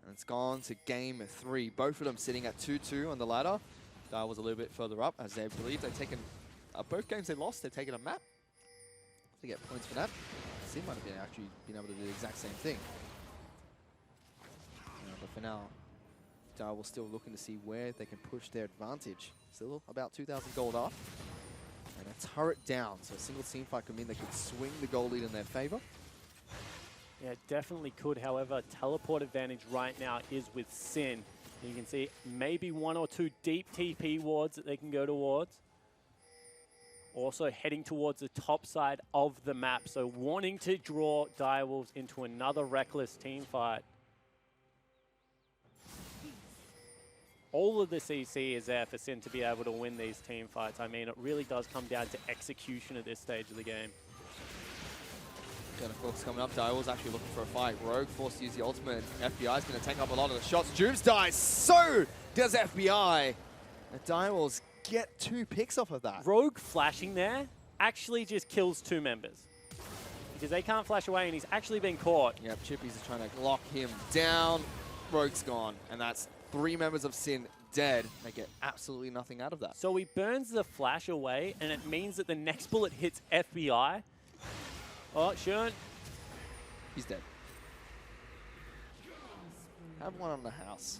And it's gone to game 3. Both of them sitting at 2-2 on the ladder. Direwolves a little bit further up, as they believe they've taken, both games they lost, they've taken a map. To get points for that. Sin might have actually been able to do the exact same thing. But for now, Direwolves still looking to see where they can push their advantage. Still about 2,000 gold up. And a turret down, so a single team fight could mean they could swing the goal lead in their favor. Yeah, definitely could. However, teleport advantage right now is with Sin. You can see maybe 1 or 2 deep TP wards that they can go towards. Also heading towards the top side of the map, so wanting to draw Direwolves into another reckless team fight. All of the CC is there for Sin to be able to win these team fights. I mean, it really does come down to execution at this stage of the game. And of course, coming up, Direwolves actually looking for a fight. Rogue forced to use the ultimate. FBI is going to take up a lot of the shots. Juves dies, so does FBI. The Direwolves get 2 picks off of that. Rogue flashing there actually just kills 2 members. Because they can't flash away, and he's actually been caught. Yep, Chippies is trying to lock him down. Rogue's gone, and that's 3 members of Sin dead. They get absolutely nothing out of that. So he burns the flash away, and it means that the next bullet hits FBI. Oh, Shern. He's dead. Have one on the house.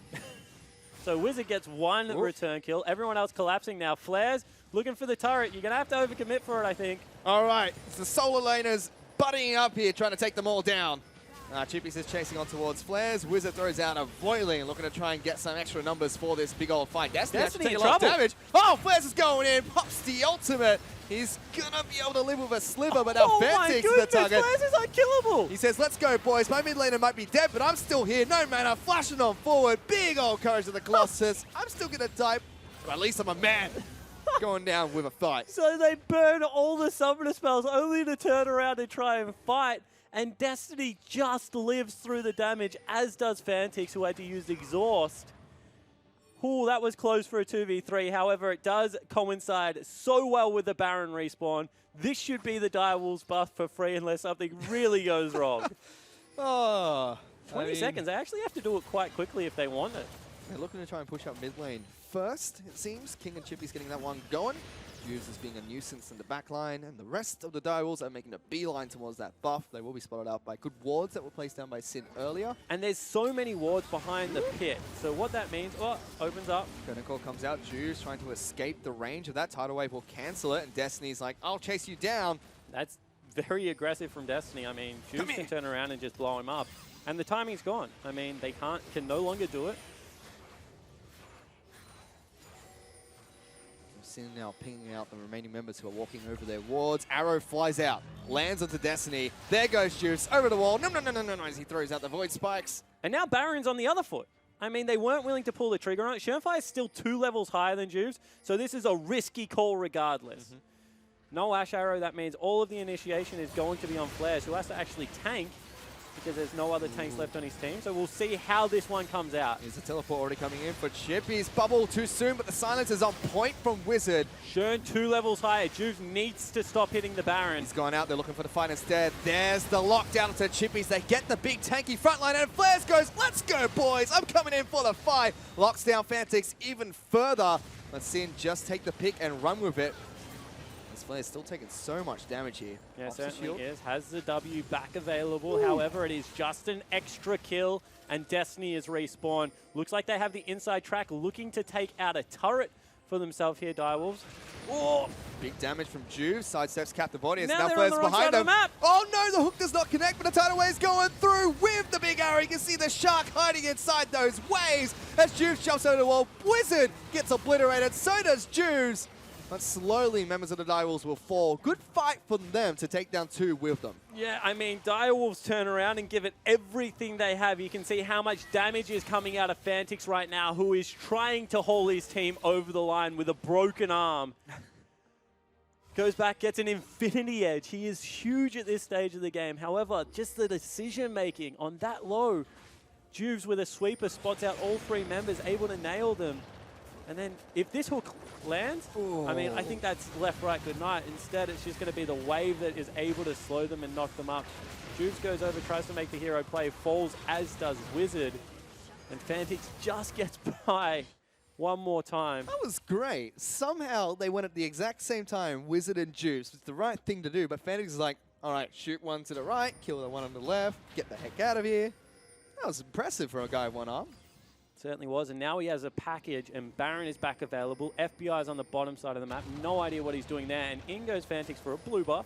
So Wizard gets 1 return kill. Everyone else collapsing now. Flares looking for the turret. You're going to have to overcommit for it, I think. All right, it's the Solar Laners buddying up here, trying to take them all down. Chippies is chasing on towards Flares. Wizard throws out a Voiling, looking to try and get some extra numbers for this big old fight. Destiny actually taking a lot of damage. Oh, Flares is going in, pops the ultimate. He's gonna be able to live with a sliver, but now Fantix is the target. Flares is unkillable. He says, let's go, boys. My mid laner might be dead, but I'm still here. No mana, flashing on forward. Big old courage of the Colossus. I'm still gonna die, but at least I'm a man. Going down with a fight. So they burn all the summoner spells only to turn around and try and fight. And Destiny just lives through the damage, as does Fantix, who had to use Exhaust. Ooh, that was close for a 2v3. However, it does coincide so well with the Baron respawn. This should be the Direwolves buff for free unless something really goes wrong. 20 seconds. They actually have to do it quite quickly if they want it. They're looking to try and push up mid lane first, it seems. King and Chippy's getting that one going. Juves is being a nuisance in the back line, and the rest of the Direwolves are making a beeline towards that buff. They will be spotted out by good wards that were placed down by Sin earlier. And there's so many wards behind the pit. So what that means, opens up. Call comes out. Juves trying to escape the range of that tidal wave will cancel it, and Destiny's like, I'll chase you down. That's very aggressive from Destiny. I mean, Juves can turn around and just blow him up. And the timing's gone. I mean, they can no longer do it. Sin now pinging out the remaining members who are walking over their wards. Arrow flies out, lands onto Destiny. There goes Juves over the wall. No, as he throws out the Void Spikes. And now Baron's on the other foot. I mean, they weren't willing to pull the trigger on it. Shernfire is still 2 levels higher than Juves, so this is a risky call regardless. No Ash Arrow, that means all of the initiation is going to be on Flares, who has to actually tank because there's no other tanks left on his team. So we'll see how this one comes out. Here's the teleport already coming in for Chippy's bubble too soon, but the silence is on point from Wizard. Shern 2 levels higher. Juve needs to stop hitting the Baron. He's gone out. They're looking for the fight instead. There's the lockdown to Chippies. They get the big tanky front line, and Flares goes, let's go, boys. I'm coming in for the fight. Locks down Fantix even further. Let's see him just take the pick and run with it. As Flair's still taking so much damage here. Yeah, Off the certainly shield. is. Has the W back available. However, it is just an extra kill, and Destiny is respawned. Looks like they have the inside track looking to take out a turret for themselves here, Direwolves. Oh, big damage from Juve. Sidesteps Captain Audience. Now they're on Flair's the wrong behind side of them. the map. Oh no, the hook does not connect, but the tidal wave's going through with the big arrow. You can see the shark hiding inside those waves as Juve jumps over the wall. Wizard gets obliterated, so does Juve. But slowly, members of the Direwolves will fall. Good fight for them to take down 2 with them. Yeah, I mean, Direwolves turn around and give it everything they have. You can see how much damage is coming out of Fantix right now, who is trying to haul his team over the line with a broken arm. Goes back, gets an infinity edge. He is huge at this stage of the game. However, just the decision-making on that low. Juves with a sweeper spots out all 3 members, able to nail them. And then if this hook lands, I mean, I think that's left, right, good night. Instead, it's just going to be the wave that is able to slow them and knock them up. Juves goes over, tries to make the hero play, falls, as does Wizard. And Fantix just gets by one more time. That was great. Somehow they went at the exact same time, Wizard and Juice. It's the right thing to do, but Fantix is like, all right, shoot one to the right, kill the one on the left, get the heck out of here. That was impressive for a guy with 1 arm. Certainly was, and now he has a package, and Baron is back available. FBI is on the bottom side of the map. No idea what he's doing there, and in goes Fantix for a blue buff.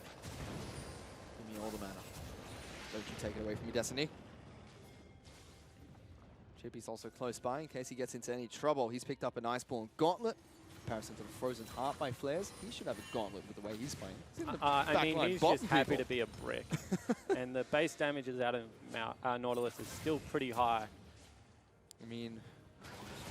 Give me all the mana. Don't you take it away from me, Destiny. Chippy's also close by in case he gets into any trouble. He's picked up an Iceborne Gauntlet. In comparison to the Frozen Heart by Flares, he should have a Gauntlet with the way he's playing. He's in the I mean, backline he's just happy people. to be a brick. And the base damages out of Nautilus is still pretty high. I mean,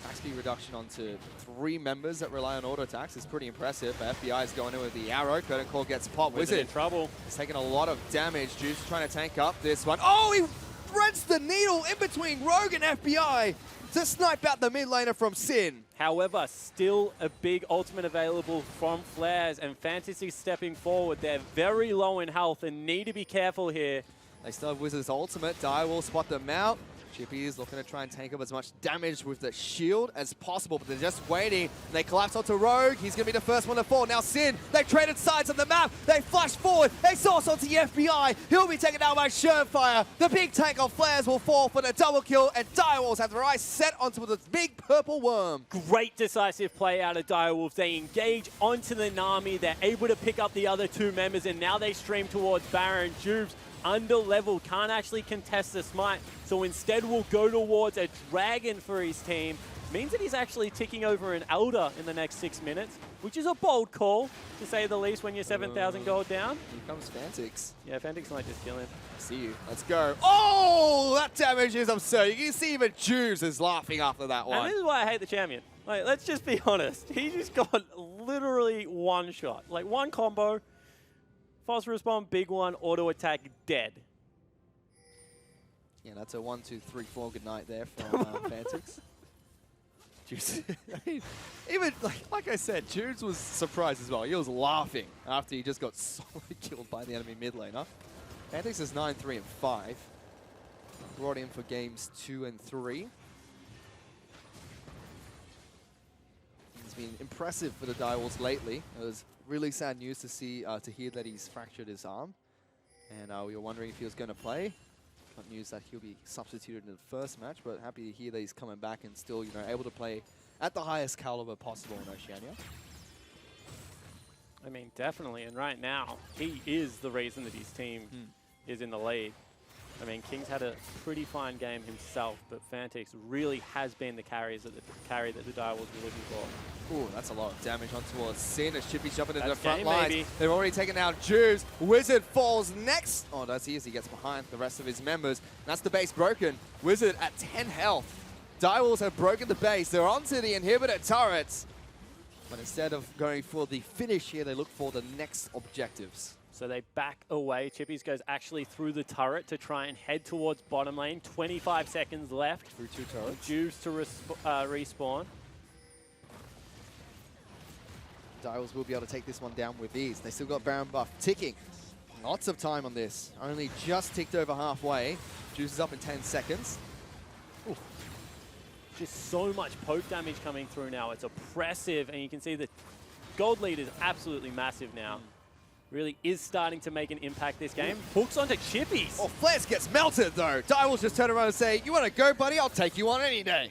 attack speed reduction onto 3 members that rely on auto attacks is pretty impressive. But FBI is going in with the arrow. Curtain Call gets popped. Wizard in trouble. He's taking a lot of damage. Juice is trying to tank up this one. Oh, he threads the needle in between Rogue and FBI to snipe out the mid laner from Sin. However, still a big ultimate available from Flares, and Fantasy stepping forward. They're very low in health and need to be careful here. They still have Wizard's ultimate. Dire will spot them out. Chippy is looking to try and tank up as much damage with the shield as possible, but they're just waiting. They collapse onto Rogue. He's going to be the first one to fall. Now Sin, they traded sides on the map. They flash forward. They source onto the FBI. He'll be taken out by Sherfire. The big tank of Flares will fall for the double kill, and Direwolves have their eyes set onto the big purple worm. Great decisive play out of Direwolves. They engage onto the Nami. They're able to pick up the other 2 members, and now they stream towards Baron. Juves under level, can't actually contest the smite, so instead will go towards a dragon for his team. Means that he's actually ticking over an Elder in the next 6 minutes, which is a bold call, to say the least, when you're 7,000 gold down. Here comes Fantix. Yeah, Fantix might just kill him. See you. Let's go. Oh, that damage is absurd. You can see even Juves is laughing after that one. And this is why I hate the champion. Like, let's just be honest. He just got literally 1 shot. Like, 1 combo. Phosphorus Bomb, big one, auto attack, dead. Yeah, that's a 1, 2, 3, 4 good night there from Fantix. I mean, even like I said, Judes was surprised as well. He was laughing after he just got solely killed by the enemy mid laner. Fantix is 9, 3, and 5. Brought in for games 2 and 3. He's been impressive for the Direwolves lately. It was really sad news to see, to hear that he's fractured his arm, and we were wondering if he was going to play. Got news that he'll be substituted in the first match, but happy to hear that he's coming back and still, able to play at the highest caliber possible in Oceania. I mean, definitely, and right now, he is the reason that his team is in the lead. I mean, King's had a pretty fine game himself, but Fantix really has been the carry that the Direwolves were looking for. Ooh, that's a lot of damage on towards Sin as Chippy's jumping into the That's front game, lines. baby. They've already taken out Juves. Wizard falls next. Oh, that's easy. He gets behind the rest of his members. That's the base broken. Wizard at 10 health. Direwolves have broken the base. They're onto the inhibitor turrets. But instead of going for the finish here, they look for the next objectives. So they back away. Chippies goes actually through the turret to try and head towards bottom lane. 25 seconds left. Through 2 turrets. Juves to respawn. Direwolves will be able to take this one down with ease. They still got Baron buff ticking. Lots of time on this. Only just ticked over halfway. Juice is up in 10 seconds. Ooh. Just so much poke damage coming through now. It's oppressive, and you can see the gold lead is absolutely massive now. really is starting to make an impact this game. Hooks onto Chippies. Oh, Flares gets melted though. Direwolves just turn around and say, you want to go, buddy? I'll take you on any day.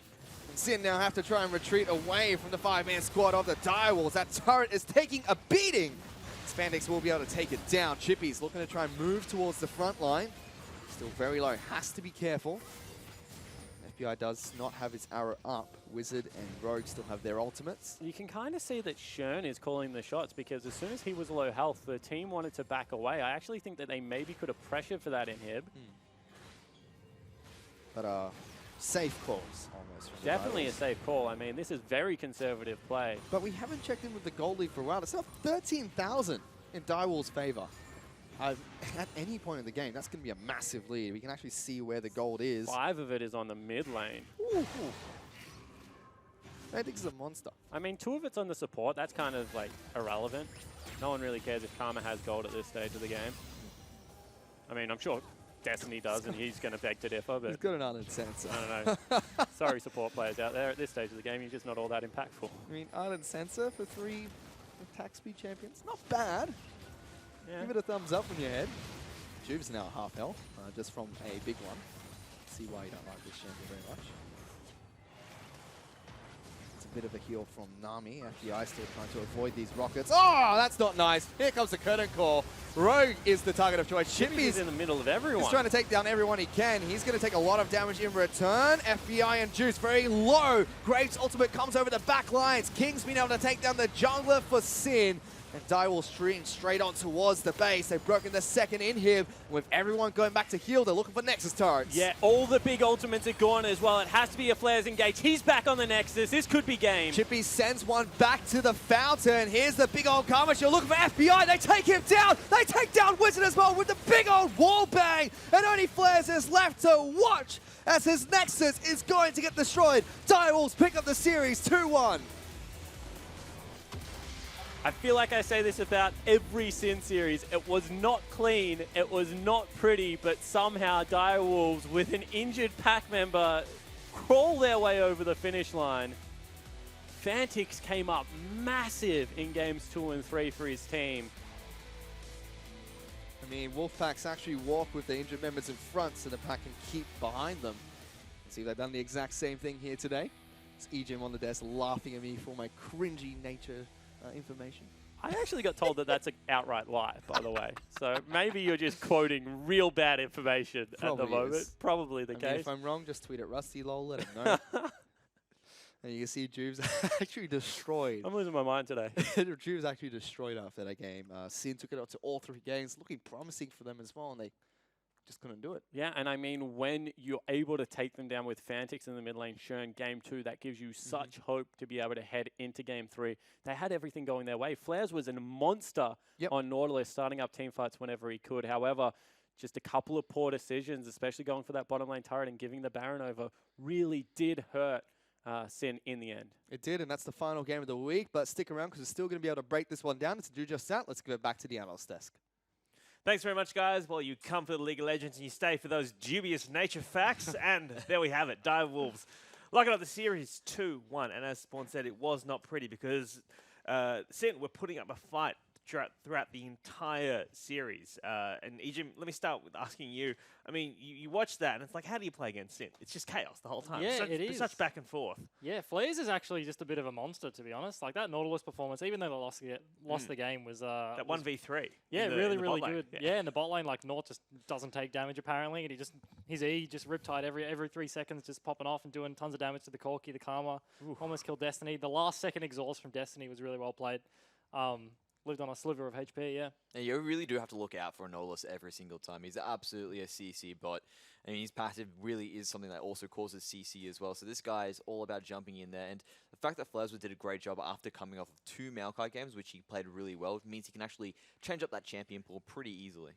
And Sin now have to try and retreat away from the 5-man squad of the Direwolves. That turret is taking a beating. Spandex will be able to take it down. Chippies looking to try and move towards the front line. Still very low, has to be careful. FBI does not have his arrow up. Wizard and Rogue still have their ultimates. You can kind of see that Shern is calling the shots because as soon as he was low health, the team wanted to back away. I actually think that they maybe could have pressured for that inhib. But safe calls almost. From Definitely a safe call. I mean, this is very conservative play. But we haven't checked in with the gold lead for a while. It's now 13,000 in Direwolves' favor. At any point in the game, that's going to be a massive lead. We can actually see where the gold is. 5 of it is on the mid lane. Ooh. Fantix is a monster. I mean, 2 of it's on the support. That's kind of like irrelevant. No one really cares if Karma has gold at this stage of the game. I mean, I'm sure Destiny does, and he's going to beg to differ. But he's got an Ardent Sensor. I don't know. Sorry, support players out there. At this stage of the game, you're just not all that impactful. I mean, Ardent Sensor for 3 attack speed champions. Not bad. Yeah. Give it a thumbs up from your head. Juve's now half health, just from a big one. See why you don't like this champion very much. It's a bit of a heal from Nami. FBI still trying to avoid these rockets. Oh, that's not nice. Here comes the curtain call. Rogue is the target of choice. Chippy's in the middle of everyone. He's trying to take down everyone he can. He's going to take a lot of damage in return. FBI and Juice very low. Graves' ultimate comes over the back lines. King's been able to take down the jungler for Sin. And Direwolves stream straight on towards the base. They've broken the second inhib. With everyone going back to heal, they're looking for Nexus turrets. Yeah, all the big ultimates are gone as well. It has to be a Flares engage. He's back on the Nexus. This could be game. Chippy sends one back to the fountain. Here's the big old Karmash. You're looking for FBI. They take him down. They take down Wizard as well with the big old wall bang. And only Flares is left to watch as his Nexus is going to get destroyed. Direwolves pick up the series 2-1. I feel like I say this about every Sin series. It was not clean, it was not pretty, but somehow Direwolves, with an injured pack member, crawl their way over the finish line. Fantix came up massive in games 2 and 3 for his team. I mean, Wolfpacks actually walk with the injured members in front so the pack can keep behind them. See if they've done the exact same thing here today. It's EJM on the desk laughing at me for my cringy nature. Information. I actually got told that that's an outright lie, by the way. So maybe you're just quoting real bad information at the moment. Is. Probably the I case. mean, if I'm wrong, just tweet at RustyLol, let him know. And you can see Juve's actually destroyed. I'm losing my mind today. Juve's actually destroyed after that game. Sin took it up to all 3 games, looking promising for them as well, and they just couldn't do it. Yeah, and I mean, when you're able to take them down with Fantix in the mid lane, Shern, game 2, that gives you such hope to be able to head into game 3. They had everything going their way. Flares was a monster on Nautilus, starting up team fights whenever he could. However, just a couple of poor decisions, especially going for that bottom lane turret and giving the Baron over, really did hurt Sin in the end. It did, and that's the final game of the week. But stick around because we're still going to be able to break this one down. And to do just that, let's give it back to the analyst desk. Thanks very much, guys. Well, you come for the League of Legends and you stay for those dubious nature facts. And there we have it. Direwolves locking up the series 2-1. And as Spawn said, it was not pretty because Sin were putting up a fight throughout the entire series. And EJM, let me start with asking you. I mean, you watch that and it's like, how do you play against Sin? It's just chaos the whole time. Yeah, it is. Such back and forth. Yeah, Flares is actually just a bit of a monster, to be honest. Like that Nautilus performance, even though they lost the game, was that 1v3. Yeah, really good. Yeah, in the bot lane, like Nort just doesn't take damage apparently, and his E just riptide every 3 seconds, just popping off and doing tons of damage to the Corki, the Karma. Almost killed Destiny. The last second exhaust from Destiny was really well played. Lived on a sliver of HP, yeah. And you really do have to look out for Nautilus every single time. He's absolutely a CC bot. I mean, his passive really is something that also causes CC as well. So this guy is all about jumping in there. And the fact that Flares did a great job after coming off of 2 Maokai games, which he played really well, means he can actually change up that champion pool pretty easily.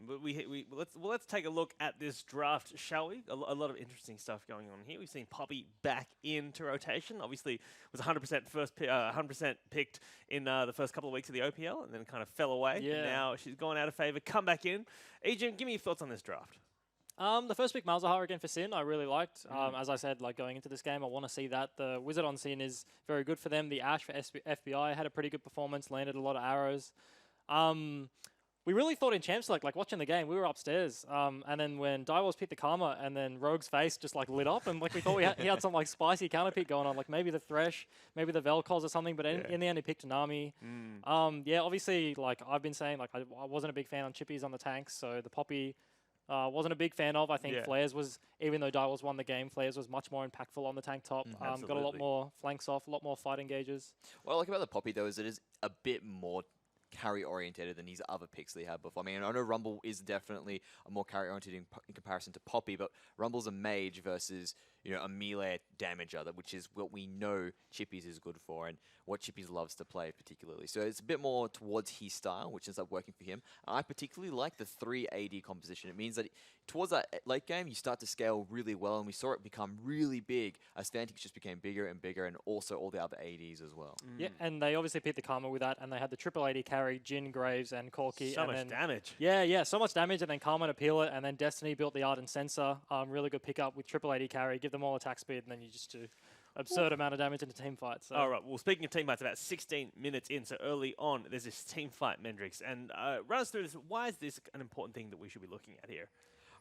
But let's take a look at this draft, shall we? A lot of interesting stuff going on here. We've seen Poppy back into rotation. Obviously, was 100% picked in the first couple of weeks of the OPL, and then kind of fell away. Yeah. And now she's gone out of favor, come back in. EJM, give me your thoughts on this draft. The first pick, Malzahar again for Sin, I really liked. As I said, like going into this game, I want to see that. The Wizard on Sin is very good for them. The Ashe for FBI had a pretty good performance, landed a lot of arrows. We really thought in Champ Select, like watching the game, we were upstairs, and then when Direwolves picked the Karma, and then Rogue's face just like lit up, and like we thought he had some like spicy counter pick going on, like maybe the Thresh, maybe the Vel'Koz or something, but in the end he picked Nami. Yeah, obviously, like I've been saying, like I wasn't a big fan on chippies on the tanks, so the Poppy wasn't a big fan of. I think Flares was, even though Direwolves won the game, Flares was much more impactful on the tank top. Got a lot more flanks off, a lot more fight engages. What I like about the Poppy though is it is a bit more carry oriented than his other picks that he had before. I mean, I know Rumble is definitely a more carry oriented in comparison to Poppy, but Rumble's a mage versus, you know, a melee damager, which is what we know Chippies is good for and what Chippies loves to play particularly. So it's a bit more towards his style, which ends up working for him. I particularly like the 3 AD composition. It means that towards that late game, you start to scale really well, and we saw it become really big as Fantix just became bigger and bigger, and also all the other ADs as well. Yeah, and they obviously picked the Karma with that, and they had the triple AD carry, Jin, Graves, and Corki. So and much then, damage. Yeah, so much damage, and then Karma to peel it, and then Destiny built the Ardent Sensor. Really good pickup with triple AD carry, give them all attack speed, and then you just do absurd amount of damage in a team fight. So. All right, well, speaking of team fights, about 16 minutes in, so early on, there's this team fight, Mendrix, and run us through this. Why is this an important thing that we should be looking at here?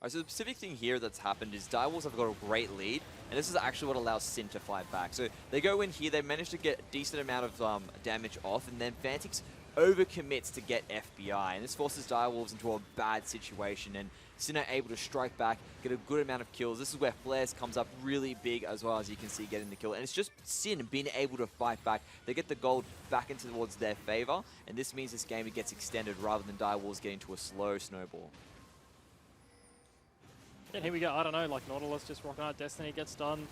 Alright, so the specific thing here that's happened is Direwolves have got a great lead, and this is actually what allows Sin to fight back. So they go in here, they manage to get a decent amount of damage off, and then Fantix overcommits to get FBI, and this forces Direwolves into a bad situation, and Sin are able to strike back, get a good amount of kills. This is where Flares comes up really big as well, as you can see, getting the kill. And it's just Sin being able to fight back. They get the gold back into towards their favor, and this means this game gets extended rather than Direwolves getting to a slow snowball. And here we go, I don't know, like Nautilus just rocking out, Destiny gets done.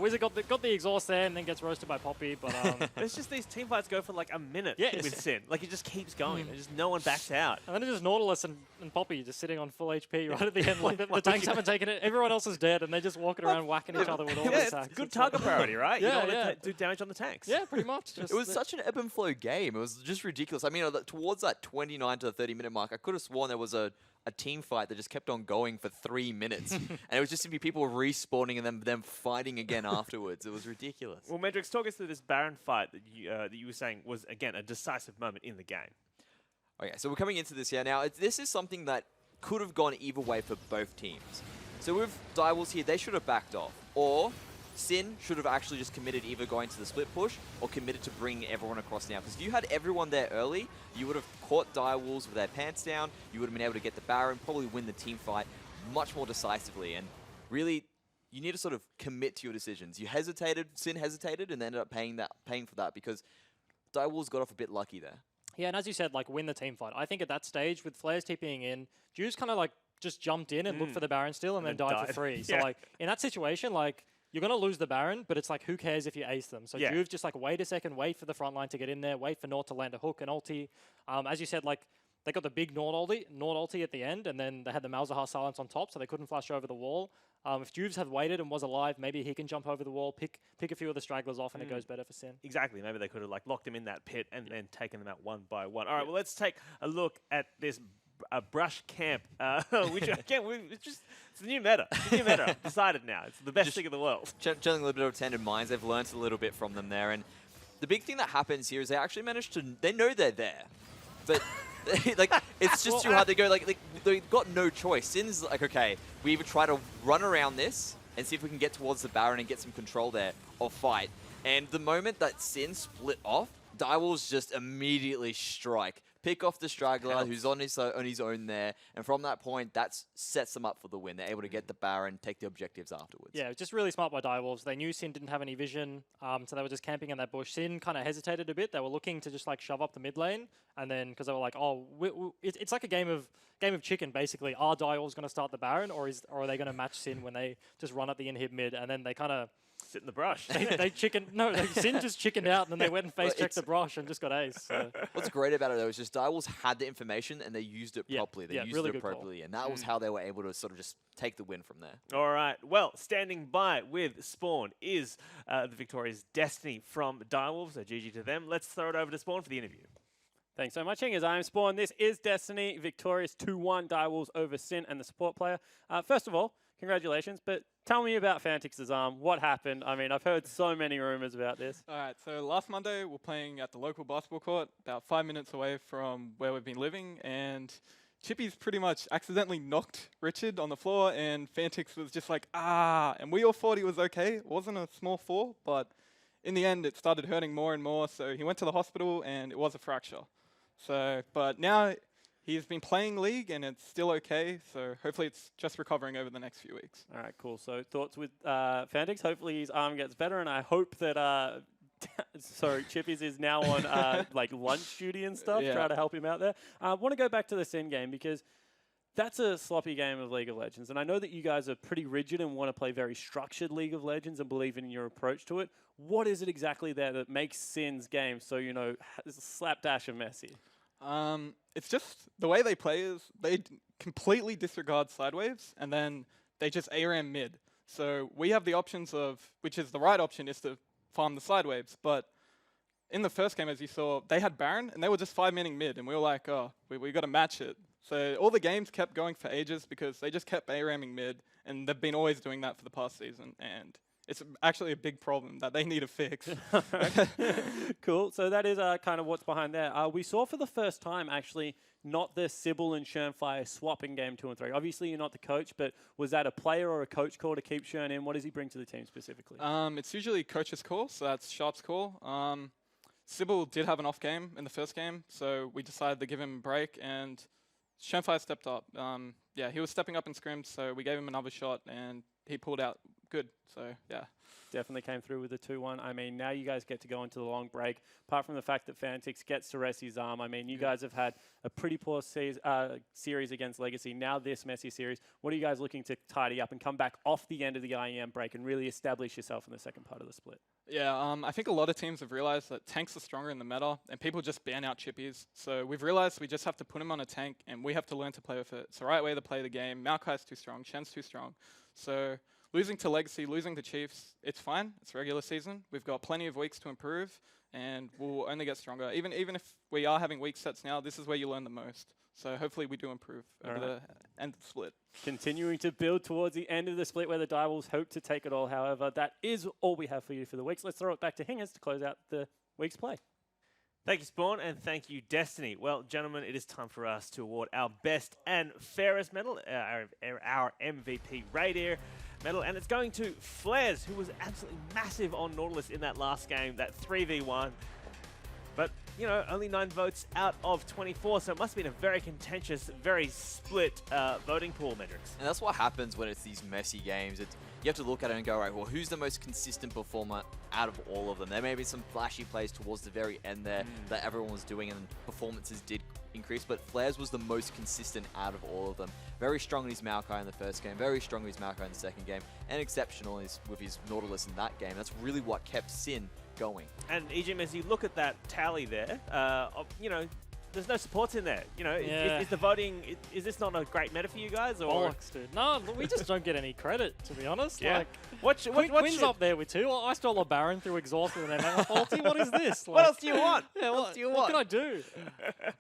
Wizard got the exhaust there and then gets roasted by Poppy, but it's just these team fights go for like a minute Yeah, with Sin. Like it just keeps going. There's just no one backs out. And then it's just Nautilus and Poppy just sitting on full HP right at the end. Like the tanks haven't taken it. Everyone else is dead, and they're just walking around whacking each other with all the attacks. Good target priority, right? Yeah, you don't want to do damage on the tanks. Yeah, pretty much. It was such an ebb and flow game. It was just ridiculous. I mean, towards that 29 to the 30 minute mark, I could have sworn there was a team fight that just kept on going for 3 minutes. And it was just simply people respawning and then them fighting again afterwards. It was ridiculous. Well, Mendrix, talk us through this Baron fight that you were saying was, again, a decisive moment in the game. Okay, so we're coming into this here. Now, this is something that could have gone either way for both teams. So with Direwolves here, they should have backed off. Or Sin should have actually just committed either going to the split push or committed to bring everyone across now. Because if you had everyone there early, you would have caught Direwolves with their pants down, you would have been able to get the Baron, probably win the team fight much more decisively. And really, you need to sort of commit to your decisions. You hesitated, Sin hesitated, and they ended up paying for that because Direwolves got off a bit lucky there. Yeah, and as you said, like win the team fight. I think at that stage, with Flares TPing in, Juice kind of like just jumped in and looked for the Baron still and then died for free. So like in that situation, like you're going to lose the Baron, but it's like, who cares if you ace them? So Juve just like, wait a second, wait for the front line to get in there, wait for Nord to land a hook and ulti. As you said, like, they got the big Nord ulti at the end, and then they had the Malzahar silence on top, so they couldn't flash over the wall. If Juves had waited and was alive, maybe he can jump over the wall, pick a few of the stragglers off, and it goes better for Sin. Exactly. Maybe they could have like locked him in that pit and then taken them out one by one. All right, well, let's take a look at this brush camp, which again, it's the new meta. It's the new meta. I've decided now. It's the best thing in the world. Channeling a little bit of Tended Minds, they've learned a little bit from them there. And the big thing that happens here is they actually manage to, they know they're there. But like, it's just too hard to go. Like, they've got no choice. Sin's like, okay, we either try to run around this and see if we can get towards the Baron and get some control there, or fight. And the moment that Sin split off, Direwolves just immediately strike. Pick off the straggler who's on his own there, and from that point, that sets them up for the win. They're able to get the Baron, take the objectives afterwards. Yeah, it was just really smart by Direwolves. They knew Sin didn't have any vision, so they were just camping in that bush. Sin kind of hesitated a bit. They were looking to just like shove up the mid lane, and then because they were like, oh, it's like a game of chicken basically. Are Direwolves going to start the Baron, or are they going to match Sin when they just run at the inhib mid, and then they kind of sit in the brush. Sin just chickened out, and then they went and face checked the brush and just got ace. So. What's great about it though is just Direwolves had the information and they used it properly. They used really it appropriately, and that was how they were able to sort of just take the win from there. All right. Well, standing by with Spawn is the victorious Destiny from Direwolves. So GG to them. Let's throw it over to Spawn for the interview. Thanks so much, Hingers. I'm Spawn. This is Destiny, victorious 2-1 Direwolves over Sin and the support player. First of all, congratulations. But tell me about Fantix's arm. What happened? I mean, I've heard so many rumors about this. All right, so last Monday, we're playing at the local basketball court, about 5 minutes away from where we've been living, and Chippy's pretty much accidentally knocked Richard on the floor, and Fantix was just like, and we all thought he was okay. It wasn't a small fall, but in the end, it started hurting more and more, so he went to the hospital, and it was a fracture. So, but now he's been playing League, and it's still okay, so hopefully it's just recovering over the next few weeks. All right, cool. So thoughts with Fantix. Hopefully his arm gets better, and I hope that sorry, Chippies is now on like lunch duty and stuff, try to help him out there. I want to go back to the Sin game because that's a sloppy game of League of Legends, and I know that you guys are pretty rigid and want to play very structured League of Legends and believe in your approach to it. What is it exactly there that makes Sin's game so, you know, slapdash and messy? It's just the way they play is they completely disregard side waves, and then they just ARAM mid. So we have the options of, which is the right option, is to farm the side waves. But in the first game, as you saw, they had Baron, and they were just 5-manning mid, and we were like, oh, we got to match it. So all the games kept going for ages because they just kept ARAMing mid, and they've been always doing that for the past season, and it's actually a big problem that they need to fix. Cool. So that is kind of what's behind there. We saw for the first time, actually, not the Sybil and Shernfire swapping game 2 and 3. Obviously, you're not the coach, but was that a player or a coach call to keep Shern in? What does he bring to the team specifically? It's usually coach's call, so that's Sharp's call. Sybil did have an off game in the first game, so we decided to give him a break, and Shernfire stepped up. Yeah, he was stepping up in scrims, so we gave him another shot, and he pulled out good. So, yeah. Definitely came through with the 2-1. I mean, now you guys get to go into the long break. Apart from the fact that Fantix gets to rest his arm, I mean, you guys have had a pretty poor series against Legacy. Now this messy series. What are you guys looking to tidy up and come back off the end of the IEM break and really establish yourself in the second part of the split? Yeah, I think a lot of teams have realized that tanks are stronger in the meta, and people just ban out chippies. So we've realized we just have to put him on a tank, and we have to learn to play with it. It's the right way to play the game. Maokai's too strong. Shen's too strong. So losing to Legacy, losing to Chiefs, it's fine. It's regular season. We've got plenty of weeks to improve, and we'll only get stronger. Even if we are having weak sets now, this is where you learn the most. So hopefully we do improve over the end of the split. Continuing to build towards the end of the split where the Direwolves hope to take it all. However, that is all we have for you for the weeks. Let's throw it back to Hingers to close out the week's play. Thank you, Spawn, and thank you, Destiny. Well, gentlemen, it is time for us to award our best and fairest medal, our MVP Radier medal, and it's going to Flares, who was absolutely massive on Nautilus in that last game, that 3v1. But, you know, only 9 votes out of 24, so it must have been a very contentious, very split voting pool, Medrix. And that's what happens when it's these messy games. You have to look at it and go, right, well, who's the most consistent performer out of all of them? There may be some flashy plays towards the very end there that everyone was doing, and performances did increase, but Flares was the most consistent out of all of them. Very strong in his Maokai in the first game, very strong in his Maokai in the second game, and exceptional with his Nautilus in that game. That's really what kept Sin going. And Ejim, as you look at that tally there, you know, there's no supports in there. You know, is the voting, is this not a great meta for you guys? Or? Bollocks, dude. No, we just don't get any credit, to be honest. Yeah. Like, Quinn's up there with 2. I stole a Baron through exhaust with an MF ulti. What is this? Like, what else do you want? Yeah, what can I do?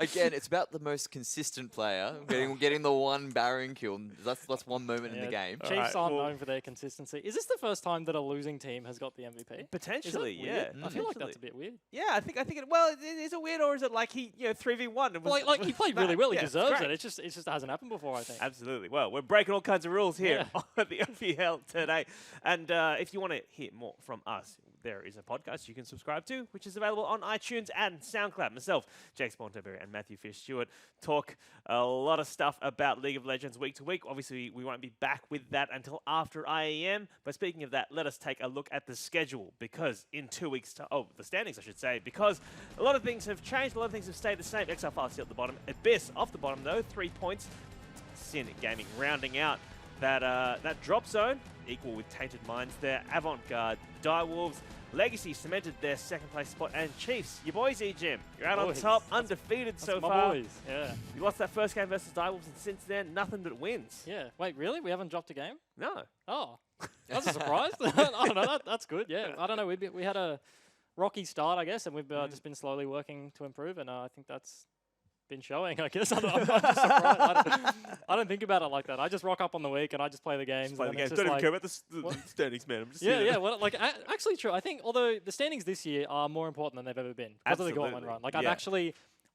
Again, it's about the most consistent player getting the one Baron kill. That's one moment in the game. Chiefs aren't known for their consistency. Is this the first time that a losing team has got the MVP? Potentially, yeah. I feel like that's a bit weird. Yeah, I think well, is it weird, or is it like he 3v1? And was, like he played really well. He deserves it. It just hasn't happened before, I think. Absolutely. Well, we're breaking all kinds of rules here on the OPL today. And if you want to hear more from us, there is a podcast you can subscribe to, which is available on iTunes and SoundCloud. Myself, Jake Spontaberry, and Matthew Fish-Stewart talk a lot of stuff about League of Legends week to week. Obviously, we won't be back with that until after IEM. But speaking of that, let us take a look at the schedule, because in 2 weeks' time, the standings, I should say, because a lot of things have changed, a lot of things have stayed the same. XR Fast still at the bottom. Abyss off the bottom, though, 3 points. Sin Gaming rounding out that drop zone, equal with Tainted Minds there. Avant-Garde, Direwolves, Legacy cemented their second place spot, and Chiefs, your boys, E-Gym, you're out on top, undefeated so far. Boys. Yeah. You lost that first game versus Direwolves, and since then, nothing but wins. Yeah. Wait, really? We haven't dropped a game? No. Oh, that's a surprise. I don't know. That's good. Yeah. I don't know. We had a rocky start, I guess, and we've just been slowly working to improve, and I think that's been showing, I guess. I'm not just surprised. I don't think about it like that. I just rock up on the week and I just play the games. Play the and games. it's Don't just even care about the standings, man. I'm just yeah. Well, like actually true. I think although the standings this year are more important than they've ever been because of the Gauntlet run. Like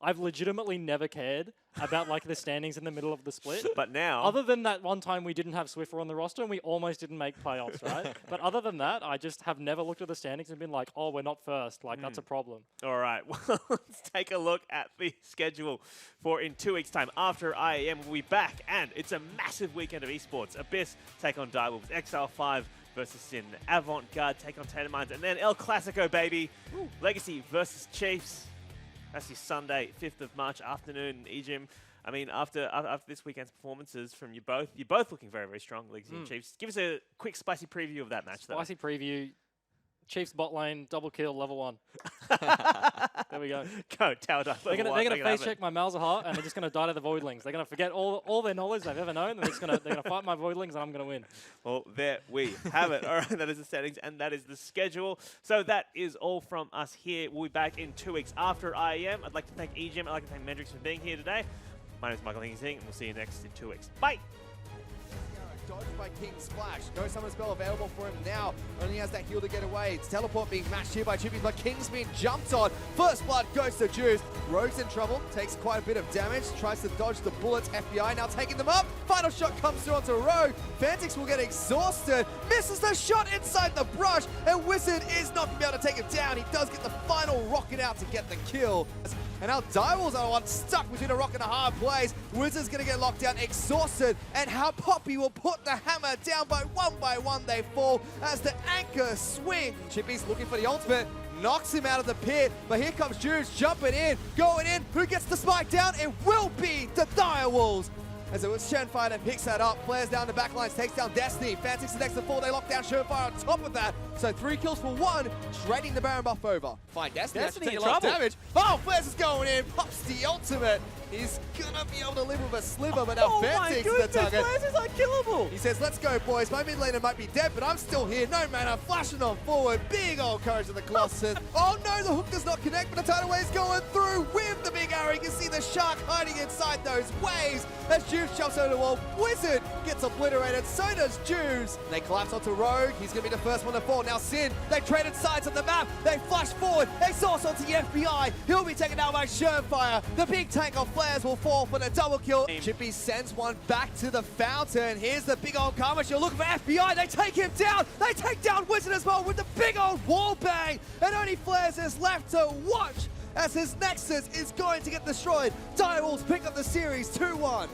I've legitimately never cared about like the standings in the middle of the split. But now, other than that one time we didn't have Swiffer on the roster and we almost didn't make playoffs, right? But other than that, I just have never looked at the standings and been like, oh, we're not first. Like that's a problem. All right, well, let's take a look at the schedule for in 2 weeks' time. After IAM, we'll be back, and it's a massive weekend of esports. Abyss take on Direwolves, Exile 5 versus Sin, Avant-Garde take on Tater Mines, and then El Clasico, baby. Ooh. Legacy versus Chiefs. That's your Sunday, 5th of March afternoon in Ejim. I mean, after this weekend's performances from you both, you're both looking very, very strong, Legacy and Chiefs. Give us a quick, spicy preview of that match, though. Spicy preview. Chiefs bot lane, double kill, level 1. There we go. Go, tower dive. They're gonna face check my Malzahar, and they're just gonna die to the Voidlings. They're gonna forget all their knowledge they've ever known, and they're gonna fight my Voidlings, and I'm gonna win. Well, there we have it. All right, that is the settings, and that is the schedule. So that is all from us here. We'll be back in 2 weeks after IEM. I'd like to thank EGM. I'd like to thank Mendrix for being here today. My name is Michael Higgins, and we'll see you next in 2 weeks. Bye. Dodged by King Splash. No summon spell available for him now. Only has that heal to get away. It's teleport being matched here by Chippy, but King's been jumped on. First blood goes to Juice. Rogue's in trouble. Takes quite a bit of damage. Tries to dodge the bullets. FBI now taking them up. Final shot comes through onto Rogue. Fantix will get exhausted. Misses the shot inside the brush. And Wizard is not going to be able to take him down. He does get the final rocket out to get the kill. And now Direwolves are one stuck between a rock and a hard place. Wizard's going to get locked down, exhausted. And how Poppy will put the hammer down by one they fall as the anchor swing. Chippy's looking for the ultimate. Knocks him out of the pit, but here comes Juice jumping in, going in. Who gets the spike down? It will be the Direwolves. As it was Shenfire that picks that up, flares down the backlines, takes down Destiny. Fantix the next to fall, they lock down Shenfire on top of that. So 3 kills for 1, trading the Baron buff over. Fine, Destiny taking a lot of damage. Oh, Flares is going in, pops the ultimate. He's gonna be able to live with a sliver, but now Fantix is the target. Flares is unkillable. He says, let's go, boys. My mid laner might be dead, but I'm still here. No mana, flashing on forward. Big old courage of the Colossus. Oh no, the hook does not connect, but the tidal wave's going through with the big arrow. You can see the shark hiding inside those waves as Juice jumps over the wall. Wizard gets obliterated, so does Juice. They collapse onto Rogue. He's gonna be the first one to fall. Now Sin, they traded sides on the map. They flash forward. They source onto the FBI. He'll be taken out by Shenfire. The big tank of Flares will fall for the double kill. Chippy sends one back to the fountain. Here's the big old karma. You're looking for FBI. They take him down. They take down Wizard as well with the big old wall bang. And only Flares is left to watch as his Nexus is going to get destroyed. Direwolves pick up the series 2-1.